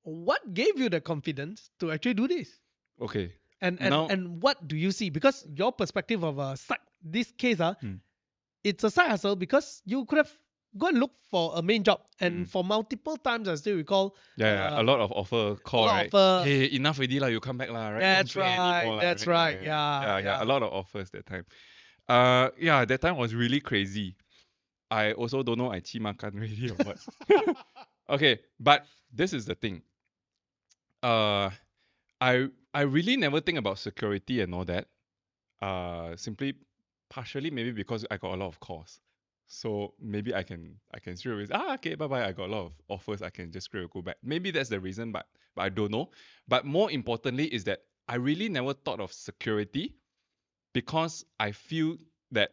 what gave you the confidence to actually do this? Okay. And what do you see? Because your perspective of this case, it's a side hustle because you could have go and look for a main job. And for multiple times, I still recall. A lot of offer call, right? Hey, enough already lah, you come back lah, right? That's right. That's right. Yeah. A lot of offers that time. That time was really crazy. I also don't know I chi makan really or what. Okay, but this is the thing. I really never think about security and all that. Simply partially maybe because I got a lot of calls. So maybe I can straight away say, okay, bye bye. I got a lot of offers. I can just straight away go back. Maybe that's the reason, but I don't know. But more importantly is that I really never thought of security because I feel that,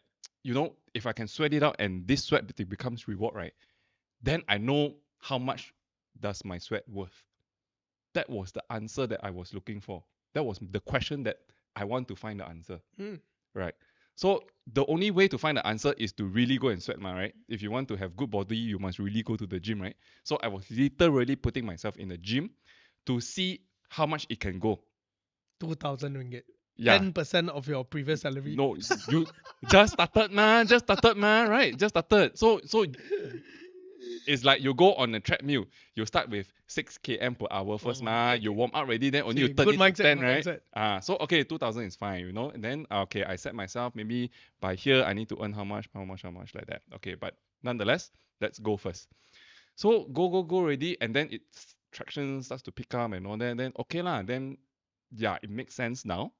if I can sweat it out and this sweat becomes reward, right? Then I know how much does my sweat worth. That was the answer that I was looking for. That was the question that I want to find the answer. Right. So the only way to find the answer is to really go and sweat, right? If you want to have good body, you must really go to the gym, right? So I was literally putting myself in the gym to see how much it can go. 2,000 ringgit. Yeah. 10% of your previous salary. No, you just started, man. Right? Just started. So it's like you go on a treadmill. You start with 6 km per hour first, you warm up already, then only you turn it to 10, right? So okay, 2,000 is fine, and then okay, I set myself maybe by here I need to earn how much like that. Okay, but nonetheless, let's go first. So go already, and then its traction starts to pick up and all that. Then okay lah, then yeah, it makes sense now.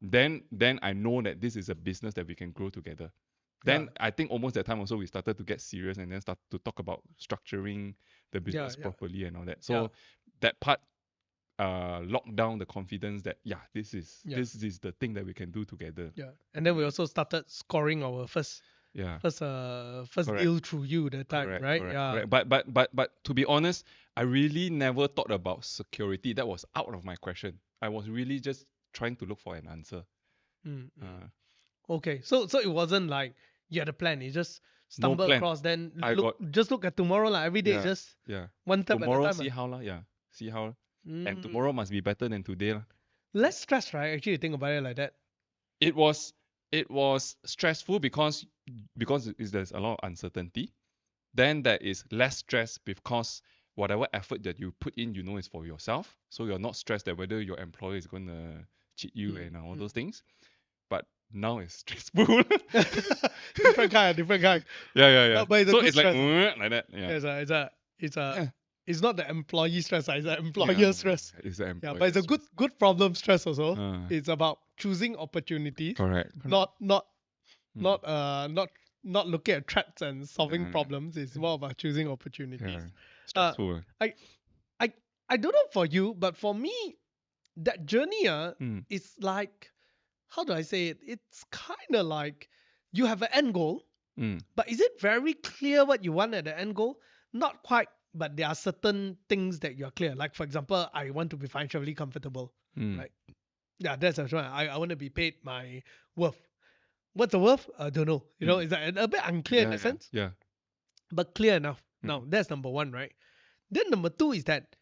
Then I know that this is a business that we can grow together. Then I think almost that time also we started to get serious and then start to talk about structuring the business properly and all that. So that part locked down the confidence that this is the thing that we can do together. Yeah, and then we also started scoring our first deal through you that time, right? Correct. But to be honest, I really never thought about security. That was out of my question. I was really just trying to look for an answer. Okay, so it wasn't like you had a plan. You just stumbled across. Then look at tomorrow like every day. Just one step tomorrow, at a time. see how lah. Yeah, see how. And tomorrow must be better than today lah. Less stress, right? Actually, you think about it like that. It was it was stressful because there's a lot of uncertainty. Then there is less stress because whatever effort that you put in, you know, is for yourself. So you're not stressed that whether your employer is going to cheat you and all those things. But now it's stressful. Different kind, different kind. Yeah. But it's a So good it's like stress. like that. Yeah. It's a it's not the employee stress, it's the employer Yeah, stress. it's the Yeah, employer but it's a stress. good problem stress also. Uh, It's about choosing opportunities, correct. not not Mm. not looking at threats and solving Yeah, problems. It's more about choosing yeah. opportunities. Uh, Stressful. I I I don't know for you, but for me, that journey Mm. is like, how do I say it? It's kind of like you have an end goal, Mm. but is it very clear what you want at the end goal? Not quite, but there are certain things that you're clear. Like for example, I want to be financially comfortable, Mm. right? Yeah, that's right. I want to be paid my worth. What's the worth? I don't know. You know, Mm. it's a bit unclear in Yeah, that yeah, sense, yeah. but clear enough. Mm. Now, that's number one, right? Then number two is that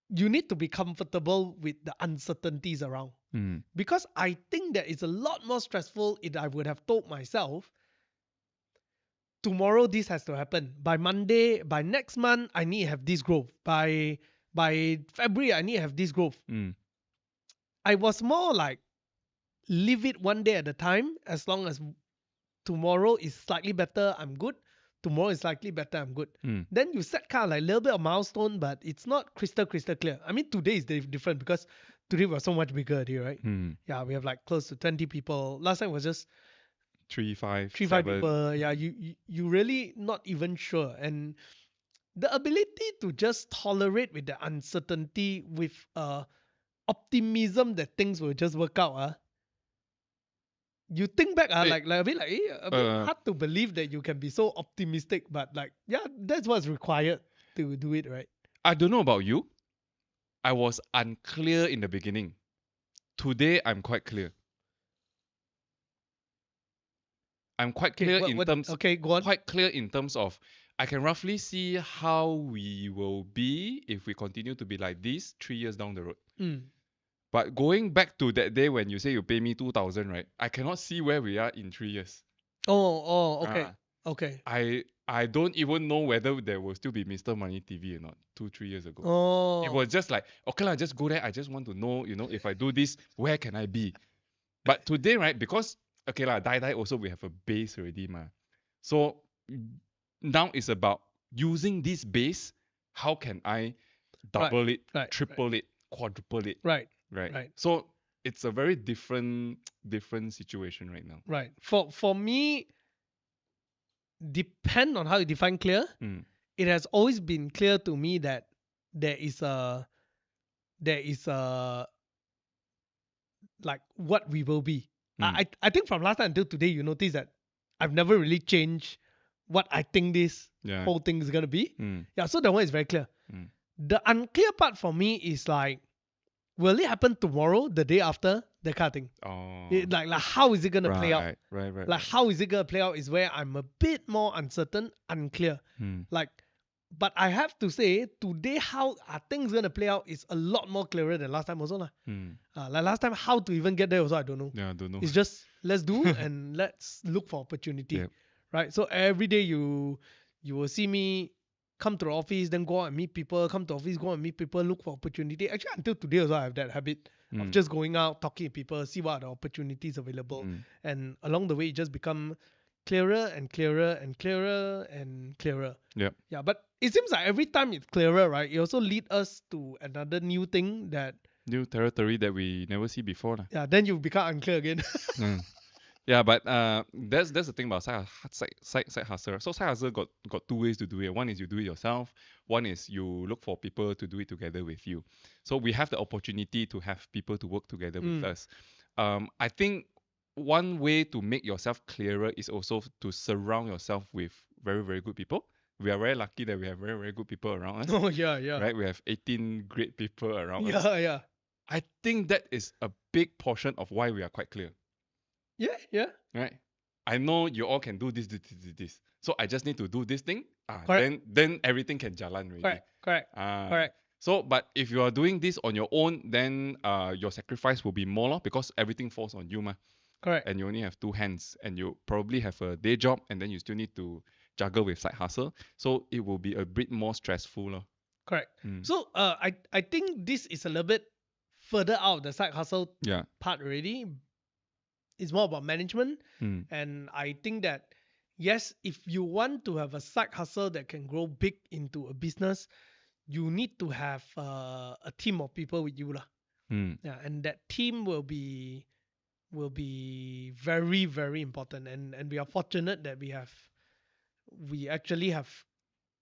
you need to be comfortable with the uncertainties around. Mm. Because I think that it's a lot more stressful if I would have told myself, tomorrow this has to happen. By Monday, by next month, I need to have this growth. By February, I need to have this growth. Mm. I was more like live it one day at a time. As long as tomorrow is slightly better, I'm good. Tomorrow is slightly better, I'm good. Mm. Then you set kind of like a little bit of milestone, but it's not crystal clear. I mean, today is different because today we're so much bigger already, right? Mm. Yeah, we have like close to 20 people. Last time was just 3, 5, three, five 7. people. Yeah, you really not even sure. And the ability to just tolerate with the uncertainty with optimism that things will just work out. You think back, Hey, a bit hard to believe that you can be so optimistic, but like, yeah, that's what's required to do it, right? I don't know about you. I was unclear in the beginning. Today, I'm quite clear. I'm quite Okay, clear in what, terms okay, go on. quite clear in terms of I can roughly see how we will be if we continue to be like this 3 years down the road. Mm. But going back to that day when you say you pay me 2,000, right? I cannot see where we are in 3 years. Okay, Ah, okay. I don't even know whether there will still be Mr. Money TV or not 2, 3 years ago. It Oh, was just like, okay, I just go there. I just want to know, if I do this, where can I be? But today, right, because okay lah, die also we have a base already, ma. So now it's about using this base. How can I right, double it, right, triple it, quadruple it, right, right? right, So it's a very different situation right now. right. For me, depend on how you define clear. Mm. It has always been clear to me that there is a there is a like what we will be. Mm. I think from last time until today, you notice that I've never really changed what I think this Yeah. whole thing is gonna be. Mm. Yeah, so that one is very clear. Mm. The unclear part for me is like, will it happen tomorrow, the day after, that kind of thing. Oh. Like how is it gonna play out? Right. Like how is it gonna play out is where I'm a bit more uncertain, unclear. Mm. Like, but I have to say today how are things gonna play out is a lot more clearer than last time also lah. Mm. Like last time, how to even get there also I don't know. Yeah, I don't know. It's just let's do and let's look for opportunity, Yep. right? So every day you will see me come to the office, then go out and meet people. Come to office, go out and meet people, look for opportunity. Actually, until today also I have that habit of Mm. just going out, talking to people, see what are the opportunities available, Mm. and along the way it just become clearer and clearer and clearer and clearer. Yep. Yeah, but it seems like every time it's clearer, right? It also lead us to another new thing that New territory that we never see before lah. yeah, then you become unclear again. Mm. Yeah, but that's the thing about side hustle. So side hustle got two ways to do it. One is you do it yourself. One is you look for people to do it together with you. So we have the opportunity to have people to work together with us. I think one way to make yourself clearer is also to surround yourself with very very good people. We are very lucky that we have very very good people around us. Oh yeah, yeah. Right? We have 18 great people around us. Yeah, yeah. I think that is a big portion of why we are quite clear. Yeah, yeah. Right? I know you all can do this. So I just need to do this thing. Correct. Then everything can jalan already. Correct. Ah, Correct. So, but if you are doing this on your own, then your sacrifice will be more lor, because everything falls on you, ma. Correct. and you only have two hands, and you probably have a day job, and then you still need to juggle with side hustle. So it will be a bit more stressful. Lor. Correct. Mm. So I think this is a little bit further out of the side hustle Yeah. part already. It's more about management. Mm. And I think that, yes, if you want to have a side hustle that can grow big into a business, you need to have a team of people with you. Lah. Mm. Yeah, and that team will be very, very important. And we are fortunate that we actually have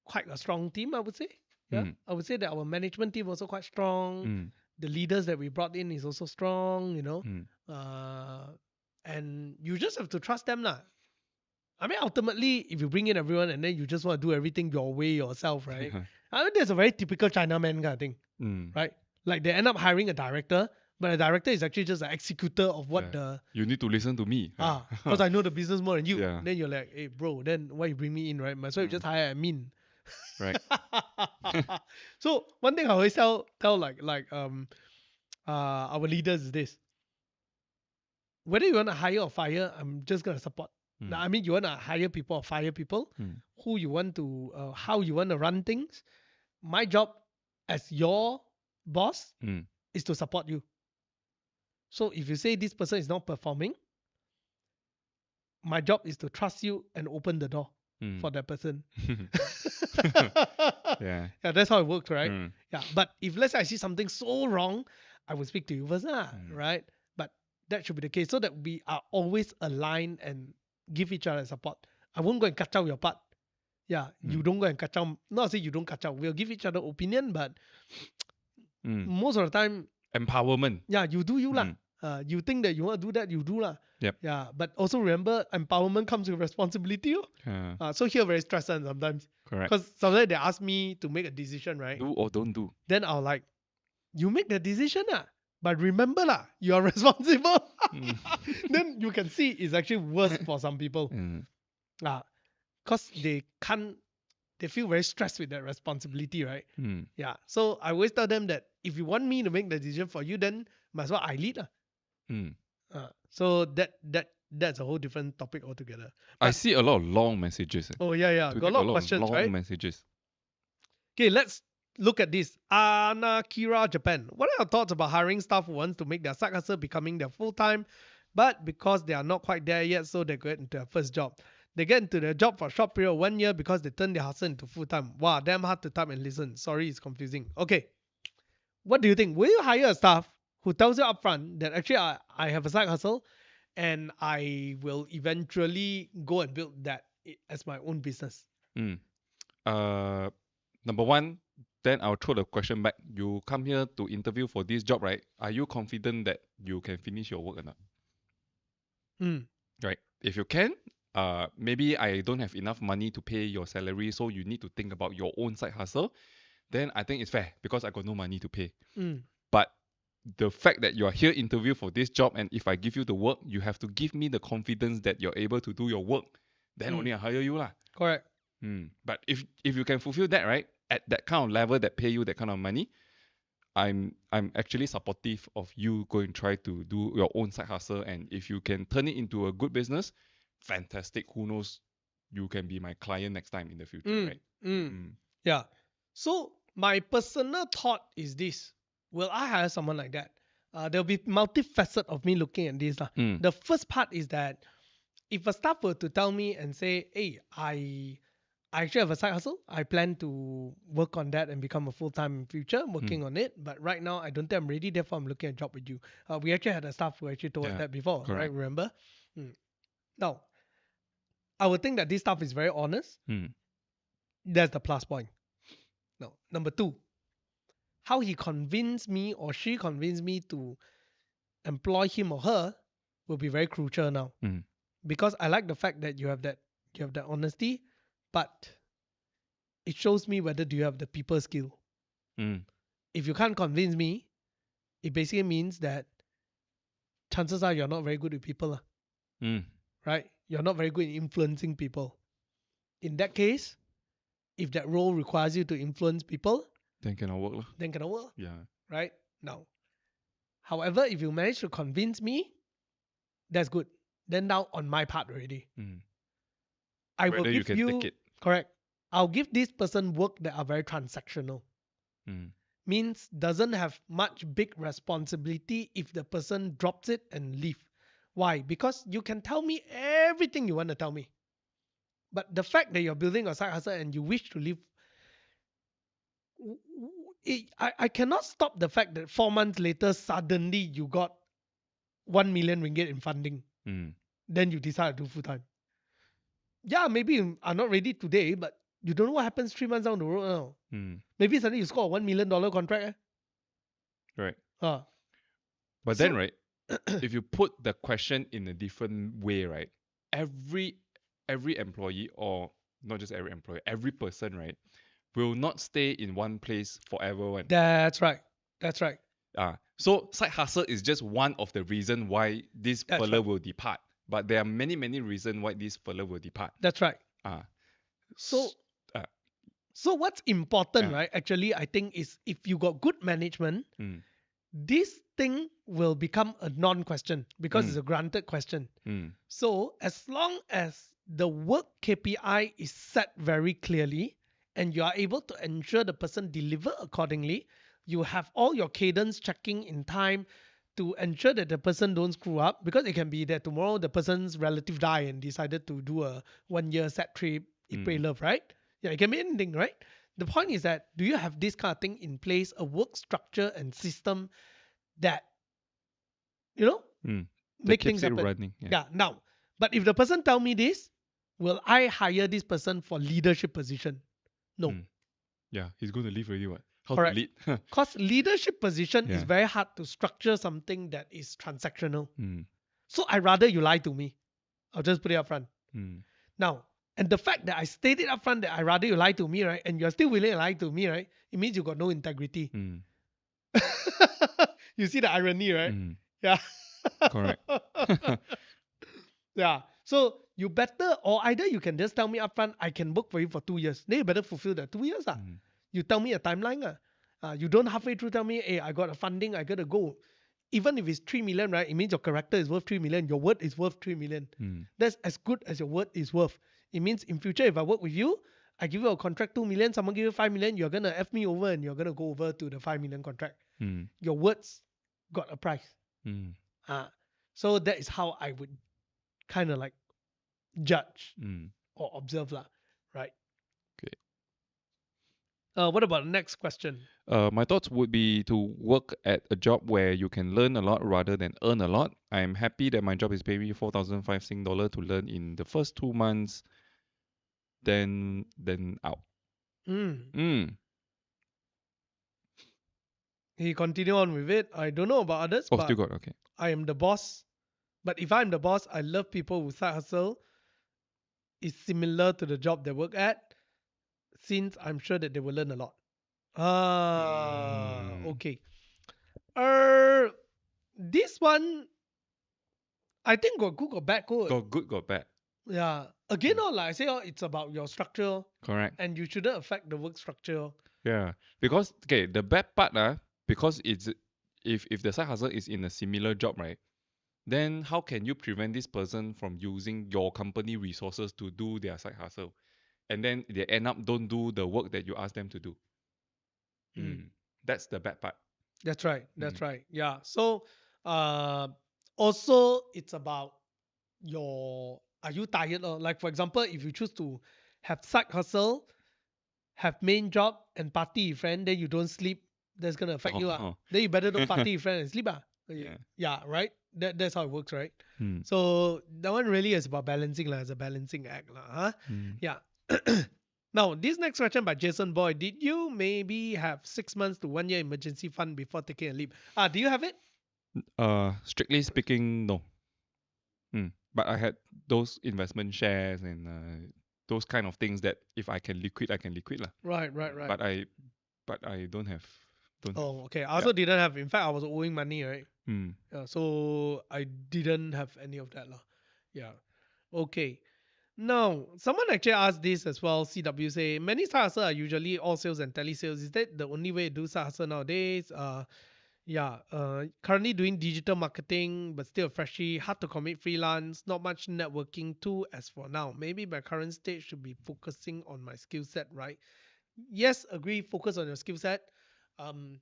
quite a strong team, I would say. Yeah. Mm. I would say that our management team also quite strong. Mm. The leaders that we brought in is also strong, Mm. and you just have to trust them. Lah. I mean, ultimately, if you bring in everyone and then you just want to do everything your way yourself, right? I mean, that's a very typical Chinaman kind of thing, Mm. right? Like they end up hiring a director, but the director is actually just an executor of what Yeah. You need to listen to me. because I know the business more than you. Yeah. Then you're like, hey, bro, then why you bring me in, right? Might as well you just hire admin. Right. So one thing I always tell our leaders is this: whether you want to hire or fire, I'm just gonna support. Mm. I mean, you want to hire people or fire people, Mm. who you want to, how you want to run things. My job as your boss Mm. is to support you. So if you say this person is not performing, my job is to trust you and open the door Mm. for that person. Yeah. Yeah, that's how it works, right? Mm. Yeah, but if let's say I see something so wrong, I will speak to you first, Mm. right? But that should be the case so that we are always aligned and give each other support. I won't go and cut out your part. Yeah, you don't go and cut out. Not say you don't cut out. We'll give each other opinion, but Mm. most of the time, Empowerment. yeah, you do you lah. Mm. You think that you want to do that, you do lah. Yep. Yeah, but also remember, empowerment comes with responsibility. So here very stressful sometimes. Correct. Because sometimes they ask me to make a decision, right? Do or don't do. Then I'll like, you make the decision, but remember lah, you are responsible. Mm. Then you can see it's actually worse for some people. Mm. Because they feel very stressed with that responsibility, right? Mm. Yeah. So I always tell them that if you want me to make the decision for you, then might as well I lead. Mm. So that's a whole different topic altogether. I But- see a lot of long messages. Oh yeah. Today Got a lot of questions, long right? messages. Okay, let's look at this. Anakira Japan. What are your thoughts about hiring staff who wants to make their side hustle becoming their full time, but because they are not quite there yet, so they get into their first job. They get into their job for a short period of 1 year because they turn their hustle into full time. Wow, damn hard to type and listen. Sorry, it's confusing. Okay, what do you think? Will you hire a staff who tells you upfront that actually I have a side hustle and I will eventually go and build that as my own business? Mm. Number one, then I'll throw the question back. You come here to interview for this job, right? Are you confident that you can finish your work or not? Mm. Right. If you can, maybe I don't have enough money to pay your salary, so you need to think about your own side hustle. Then I think it's fair because I got no money to pay. Mm. But the fact that you are here interview for this job, and if I give you the work, you have to give me the confidence that you're able to do your work. Then only I hire you lah. Correct. But if you can fulfill that, right, at that kind of level that pay you that kind of money, I'm actually supportive of you going to try to do your own side hustle, and if you can turn it into a good business, fantastic. Who knows, you can be my client next time in the future, right? Yeah. So my personal thought is this: will I hire someone like that? There'll be multifaceted of me looking at this. The first part is that if a staff were to tell me and say, hey, I actually have a side hustle. I plan to work on that and become a full-time in future, working on it. But right now, I don't think I'm ready. Therefore, I'm looking at a job with you. We actually had a staff who actually told us that before, correct. right? Remember? Now, I would think that this staff is very honest. That's the plus point. Now, number two, how he convinced me or she convinced me to employ him or her will be very crucial now. Because I like the fact that you have that honesty, but it shows me whether do you have the people skill. If you can't convince me, it basically means that chances are you're not very good with people, right? You're not very good in influencing people. In that case, if that role requires you to influence people, then cannot work. Then cannot work. Yeah. Right? Now, however, if you manage to convince me, That's good. Then now on my part already, Mm. I will Whether you give can take you it. correct. I'll give this person work that are very transactional. Mm. Means doesn't have much big responsibility if the person drops it and leave. Why? Because you can tell me everything you want to tell me. But the fact that you're building a side hustle and you wish to leave, I cannot stop the fact that 4 months later, suddenly you got 1 million ringgit in funding. Mm. Then you decide to do full time. Yeah, maybe you are not ready today, but you don't know what happens 3 months down the road now. Mm. Maybe suddenly you score a $1 million contract. Right. Ah, But then, so right, if you put the question in a different way, right, every every employee, or not just every employee, every person, right, will not stay in one place forever. One. that's right. That's right. So side hustle is just one of the reason why this That's fella right. will depart. But there are many reasons why this fella will depart. That's right. Ah, So s- uh, so what's important, uh, right? Actually, I think is if you got good management, mm, this thing will become a non-question because it's mm, a granted question. mm, So as long as the work KPI is set very clearly and you are able to ensure the person deliver accordingly, you have all your cadence checking in time to ensure that the person don't screw up because it can be that tomorrow the person's relative die and decided to do a 1 year set trip, eat, pray, mm, love, right? Yeah, it can be anything, right? The point is that do you have this kind of thing in place, a work structure and system that, you know, mm. That make things keeps it happen. running. Yeah. Yeah. Now, but if the person tell me this, will I hire this person for leadership position? No. Mm. Yeah. He's going to leave already. What? How to Correct. lead? Because leadership position is Yeah. very hard to structure something that is transactional. Mm, So I rather you lie to me. I'll just put it up front. mm, Now, and the fact that I stated up front that I rather you lie to me, right? And you're still willing to lie to me, right? It means you got no integrity. mm, You see the irony, right? mm. Yeah. Correct. Yeah. So you better, or either you can just tell me upfront, I can work for you for 2 years. Then you better fulfill the 2 years. Mm, You tell me a timeline. You don't halfway through tell me, hey, I got a funding, I gotta go. Even if it's 3 million, right? It means your character is worth 3 million, your word is worth 3 million. mm, That's as good as your word is worth. It means in future, if I work with you, I give you a contract 2 million, someone give you 5 million, you're gonna F me over and you're gonna go over to the 5 million contract. mm, Your words got a price. mm, Uh, so that is how I would kind of like judge mm. or observe lah, right? Okay. What about the next question? My thoughts would be to work at a job where you can learn a lot rather than earn a lot. I'm happy that my job is paying me 4,005 Sing dollar to learn in the first 2 months, then out. Mm. Mm. He continue on with it. I don't know about others, Oh, still but got okay. I am the boss. But if I'm the boss, I love people who side hustle is similar to the job they work at, since I'm sure that they will learn a lot. Mm. Okay. Uh, this one I think got good or bad good. Got good, got bad. Yeah. Again, Mm. like I say, it's about your structure, Correct. and you shouldn't affect the work structure. Yeah. Because okay, the bad part, because it's if the side hustle is in a similar job, right? Then how can you prevent this person from using your company resources to do their side hustle? And then they end up don't do the work that you ask them to do. Mm. Mm. That's the bad part. That's right. Mm. That's right. Yeah. So, uh, also it's about your are you tired or like for example, if you choose to have side hustle, have main job and party with friend, then you don't sleep, that's gonna affect you. Oh. Then you better don't party with friend and sleep. Yeah. Yeah, right? That's how it works, right? Mm. So that one really is about balancing lah, as a balancing act. Huh? Mm. Yeah. Now, this next question by Jason Boy. Did you maybe have 6 months to 1 year emergency fund before taking a leap? Do you have it? Strictly speaking, no. But I had those investment shares and those kind of things that if I can liquid, I can liquid lah. Right, right, right. But I don't have. Oh, okay. I Yeah. also didn't have. In fact, I was owing money, right? Mm. Yeah, so I didn't have any of that lah. Yeah. Okay. Now, someone actually asked this as well. CW say many side hustle are usually all sales and telesales. Is that the only way to do side hustle nowadays? Yeah, currently doing digital marketing, but still a freshie, hard to commit freelance, not much networking too as for now. Maybe my current stage should be focusing on my skill set, right? Yes, agree, focus on your skill set. Um,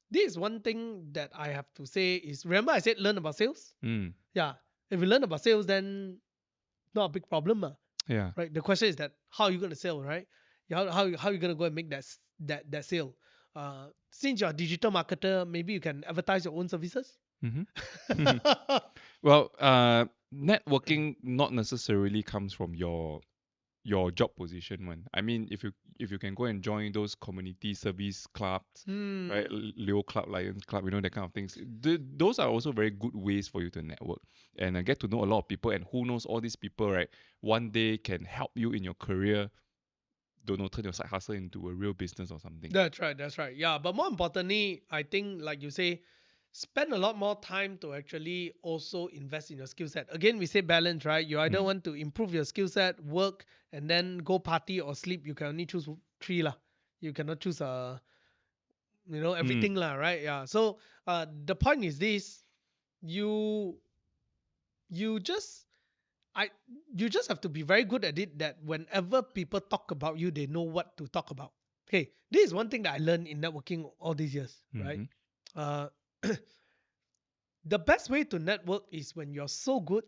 this is one thing that I have to say is remember I said learn about sales? Mm. Yeah. If you learn about sales, then not a big problem, Yeah. right? The question is that how are you gonna sell, right? How you gonna go and make that sale? Since you're a digital marketer, maybe you can advertise your own services. Mm-hmm. Well, networking not necessarily comes from your job position one. I mean, if you can go and join those community service clubs, Hmm. right, Leo Club, Lions Club, you know that kind of things. Those are also very good ways for you to network and get to know a lot of people. And who knows, all these people, right, one day can help you in your career. Don't know, turn your side hustle into a real business or something. That's right. That's right. Yeah, but more importantly, I think like you say, spend a lot more time to actually also invest in your skill set. Again, we say balance, right? You either Mm. want to improve your skill set, work, and then go party or sleep. You can only choose three lah. You cannot choose Mm. everything lah, right? Yeah. So the point is this: you you just I you just have to be very good at it that whenever people talk about you, they know what to talk about. Okay, this is one thing that I learned in networking all these years, right? Mm-hmm. Uh, the best way to network is when you're so good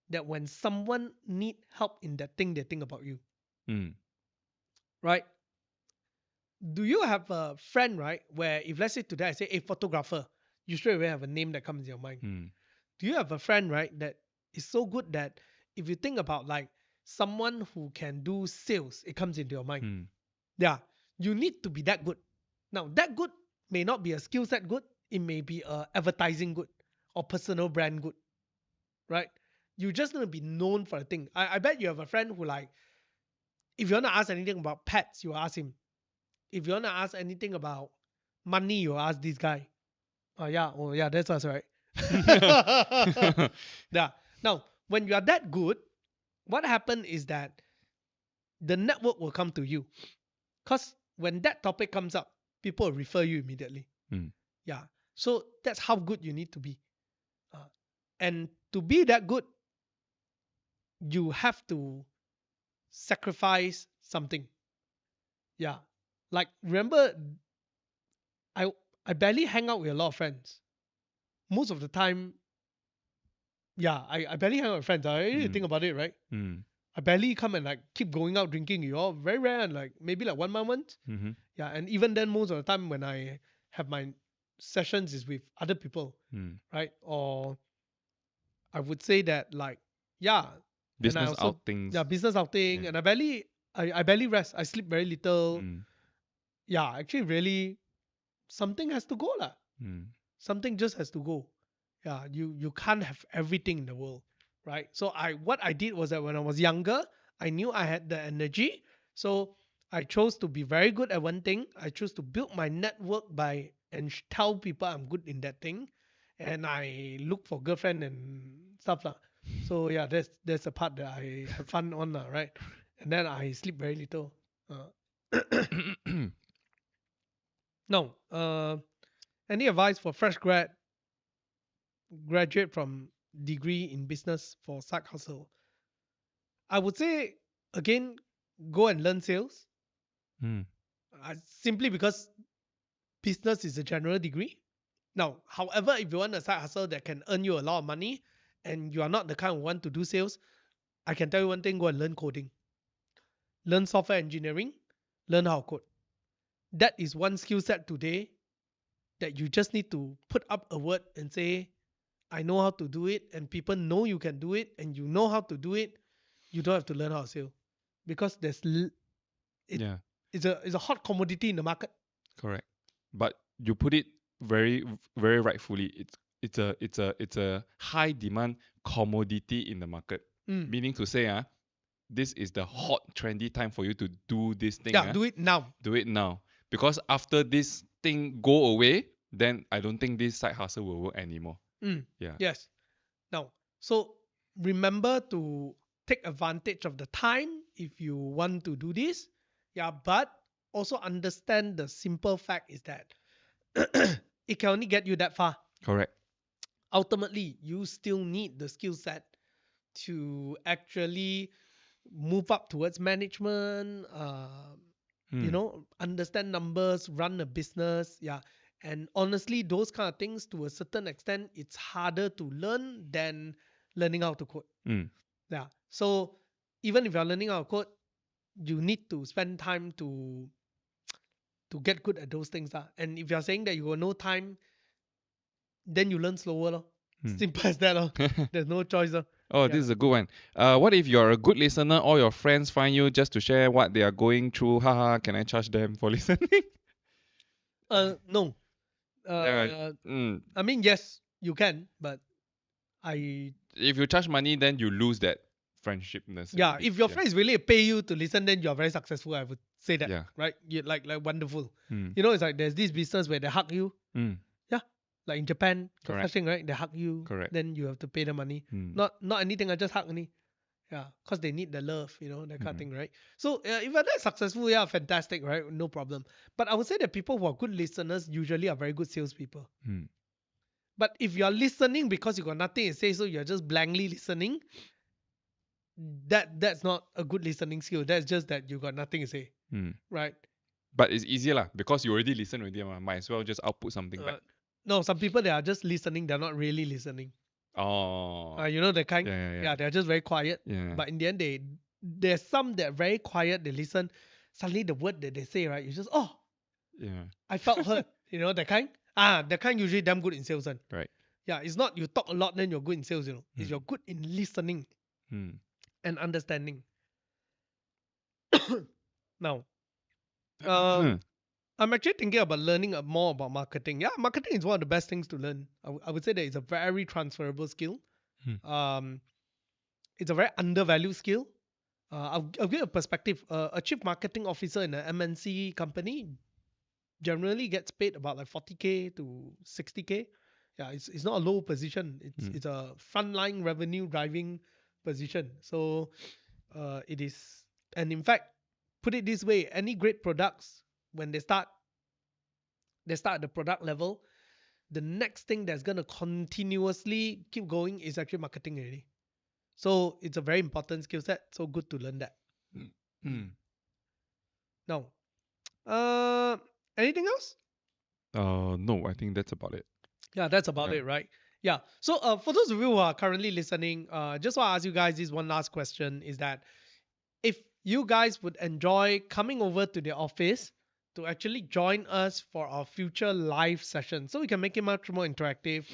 that when someone need help in that thing, they think about you, Mm. right? Do you have a friend, right, where if let's say today I say a photographer, you straight away have a name that comes in your mind. Mm. Do you have a friend, right, that is so good that if you think about like someone who can do sales, it comes into your mind. Mm. Yeah, you need to be that good. Now, that good may not be a skill set good, it may be a advertising good or personal brand good, right? You just need to be known for a thing. I bet you have a friend who like, if you want to ask anything about pets, you ask him. If you want to ask anything about money, you ask this guy. Oh yeah, that's us, right? Yeah. Now, when you are that good, what happened is that the network will come to you. Because when that topic comes up, people will refer you immediately. Mm. Yeah. So that's how good you need to be. Uh, and to be that good, you have to sacrifice something. Yeah. Like remember, I I barely hang out with a lot of friends. Most of the time, yeah, I barely hang out with friends. I really Mm. think about it, right? Mm. I barely come and like keep going out drinking. You all very rare and like maybe like 1 month. Mm-hmm. Yeah, and even then, most of the time when I have my sessions is with other people, Mm. right? Or I would say that like, yeah, and I Business also outings. yeah business outing, Yeah. and I barely rest. I sleep very little. Mm. Yeah, actually, really, something has to go lah. Mm. Something just has to go. Yeah, you can't have everything in the world, right? So what I did was that when I was younger, I knew I had the energy, so I chose to be very good at one thing. I chose to build my network by and tell people I'm good in that thing, and I look for girlfriend and stuff lah. So yeah, that's the part that I have fun on lah, right? And then I sleep very little. No, any advice for fresh graduate from degree in business for side hustle? I would say again, go and learn sales. Mm. Simply because business is a general degree. Now, however, if you want a side hustle that can earn you a lot of money, and you are not the kind who want to do sales, I can tell you one thing: go and learn coding, learn software engineering, learn how to code. That is one skill set today that you just need to put up a word and say, I know how to do it, and people know you can do it, and you know how to do it. You don't have to learn how to sell because it Yeah. it's a hot commodity in the market. Correct. But you put it very rightfully. It's a high demand commodity in the market. Mm. Meaning to say, this is the hot trendy time for you to do this thing. Yeah, do it now. Do it now. Because after this thing go away, then I don't think this side hustle will work anymore. Mm. Yeah. Yes. Now, so remember to take advantage of the time if you want to do this. Yeah, but also understand the simple fact is that it can only get you that far. Correct. Ultimately, you still need the skill set to actually move up towards management, Hmm. understand numbers, run a business. Yeah. And honestly, those kind of things, to a certain extent, it's harder to learn than learning how to code. Hmm. Yeah. So even if you're learning how to code, you need to spend time to get good at those things. And if you're saying that you got no time, then you learn slower. Lor. Hmm. Simple as that. Lor. There's no choice. Lor. Oh, this Yeah. is a good one. What if you're a good listener? All your friends find you just to share what they are going through. Haha, can I charge them for listening? No. Yeah. Uh, Mm. I mean, yes, you can, but I If you charge money, then you lose that friendshipness a yeah, bit. if your Yeah. friends really pay you to listen, then you're very successful. I would say that, Yeah. right? You like wonderful. Mm. It's like there's this business where they hug you. Mm. Yeah, like in Japan, got such Correct. thing, right? They hug you, Correct. then you have to pay the money. Mm. Not anything. I just hug only. Yeah, cause they need the love, that kind of Mhm. thing, right? So if you're that successful, yeah, fantastic, right? No problem. But I would say that people who are good listeners usually are very good salespeople. Mm. But if you're listening because you got nothing to say, so you're just blankly listening, that's not a good listening skill. That's just that you got nothing to say, Mm. right? But it's easier lah because you already listened already. Might as well just output something Uh, back. no, some people they are just listening. They're not really listening. Oh. The kind. Yeah. Yeah. Yeah, they're just very quiet. Yeah. But in the end, there's some that are very quiet. They listen. Suddenly, the word that they say, right, you just Yeah. I felt hurt. That kind. That kind usually damn good in sales. One. Right. Yeah, it's not you talk a lot then you're good in sales. It's Mm. you're good in listening Mm. and understanding. Now, um, I'm actually thinking about learning more about marketing. Yeah, marketing is one of the best things to learn. I would say that it's a very transferable skill. Hmm. Um, it's a very undervalued skill. I'll give a perspective. A chief marketing officer in an MNC company generally gets paid about like 40K to 60K. Yeah, it's not a low position. It's Mm. it's a frontline revenue driving position. So it is, and in fact, put it this way: any great products when they start at the product level, the next thing that's gonna continuously keep going is actually marketing already. So it's a very important skill set. So good to learn that. Mm. Now, uh, anything else? No, I think that's about it. Yeah, that's about Yeah. it, right? Yeah. So for those of you who are currently listening, just want to ask you guys this one last question: is that if you guys would enjoy coming over to the office to actually join us for our future live session, so we can make it much more interactive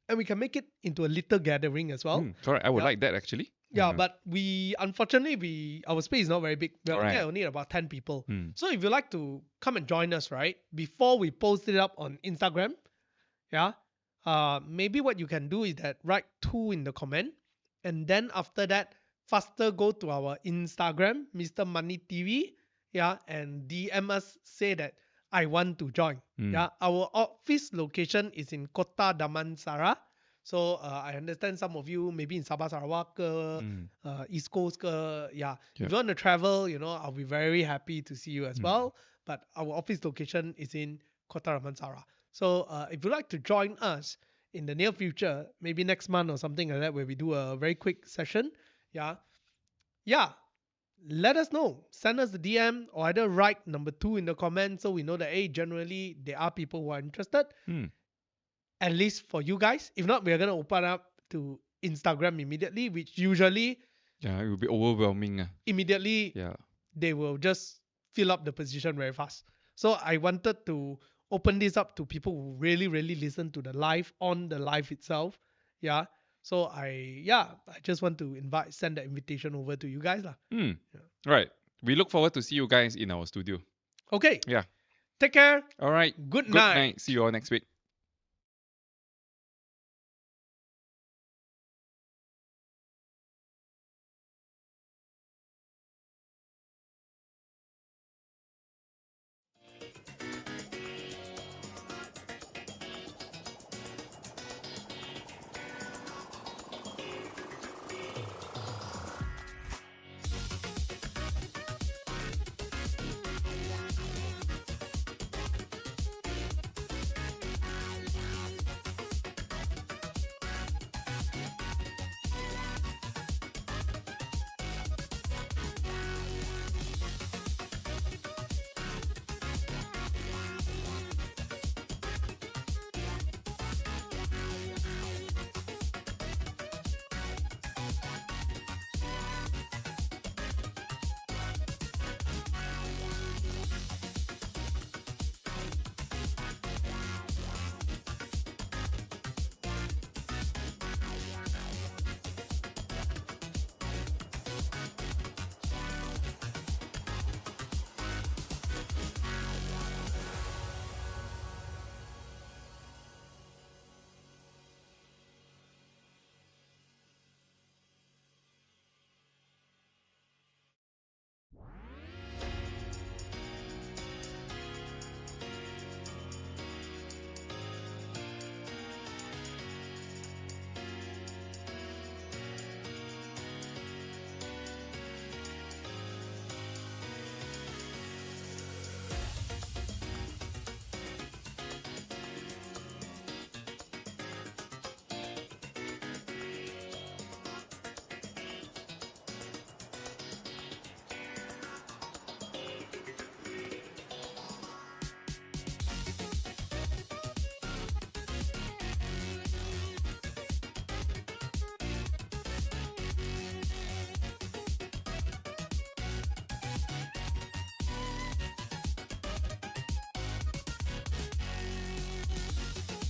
and we can make it into a little gathering as well. Correct. I would Yeah. like that actually. Yeah, but we unfortunately our space is not very big. We're looking at Correct. only about 10 people. Mm. So if you like to come and join us, right, before we post it up on Instagram, yeah, maybe what you can do is that write two in the comment, and then after that, faster go to our Instagram, Mr. Money TV, yeah, and DM us, say that I want to join. Mm. Yeah, our office location is in Kota Damansara. So I understand some of you maybe in Sabah Sarawak, Mm. East Coast, yeah. If Yep. you want to travel, I'll be very happy to see you as Mm. well. But our office location is in Kota Damansara. So if you'd like to join us in the near future, maybe next month or something like that, where we do a very quick session, yeah, yeah, let us know. Send us the DM or either write number 2 in the comments so we know that, hey, generally there are people who are interested, Mm. at least for you guys. If not, we're going to open up to Instagram immediately, which usually Yeah, it will be overwhelming. immediately Yeah. they will just fill up the position very fast. So I wanted to open this up to people who really, really listen to the live on the live itself. Yeah. So I just want to send the invitation over to you guys. Mm. Yeah. Right. We look forward to see you guys in our studio. Okay. Yeah. Take care. All right. Good Good night. night. See you all next week.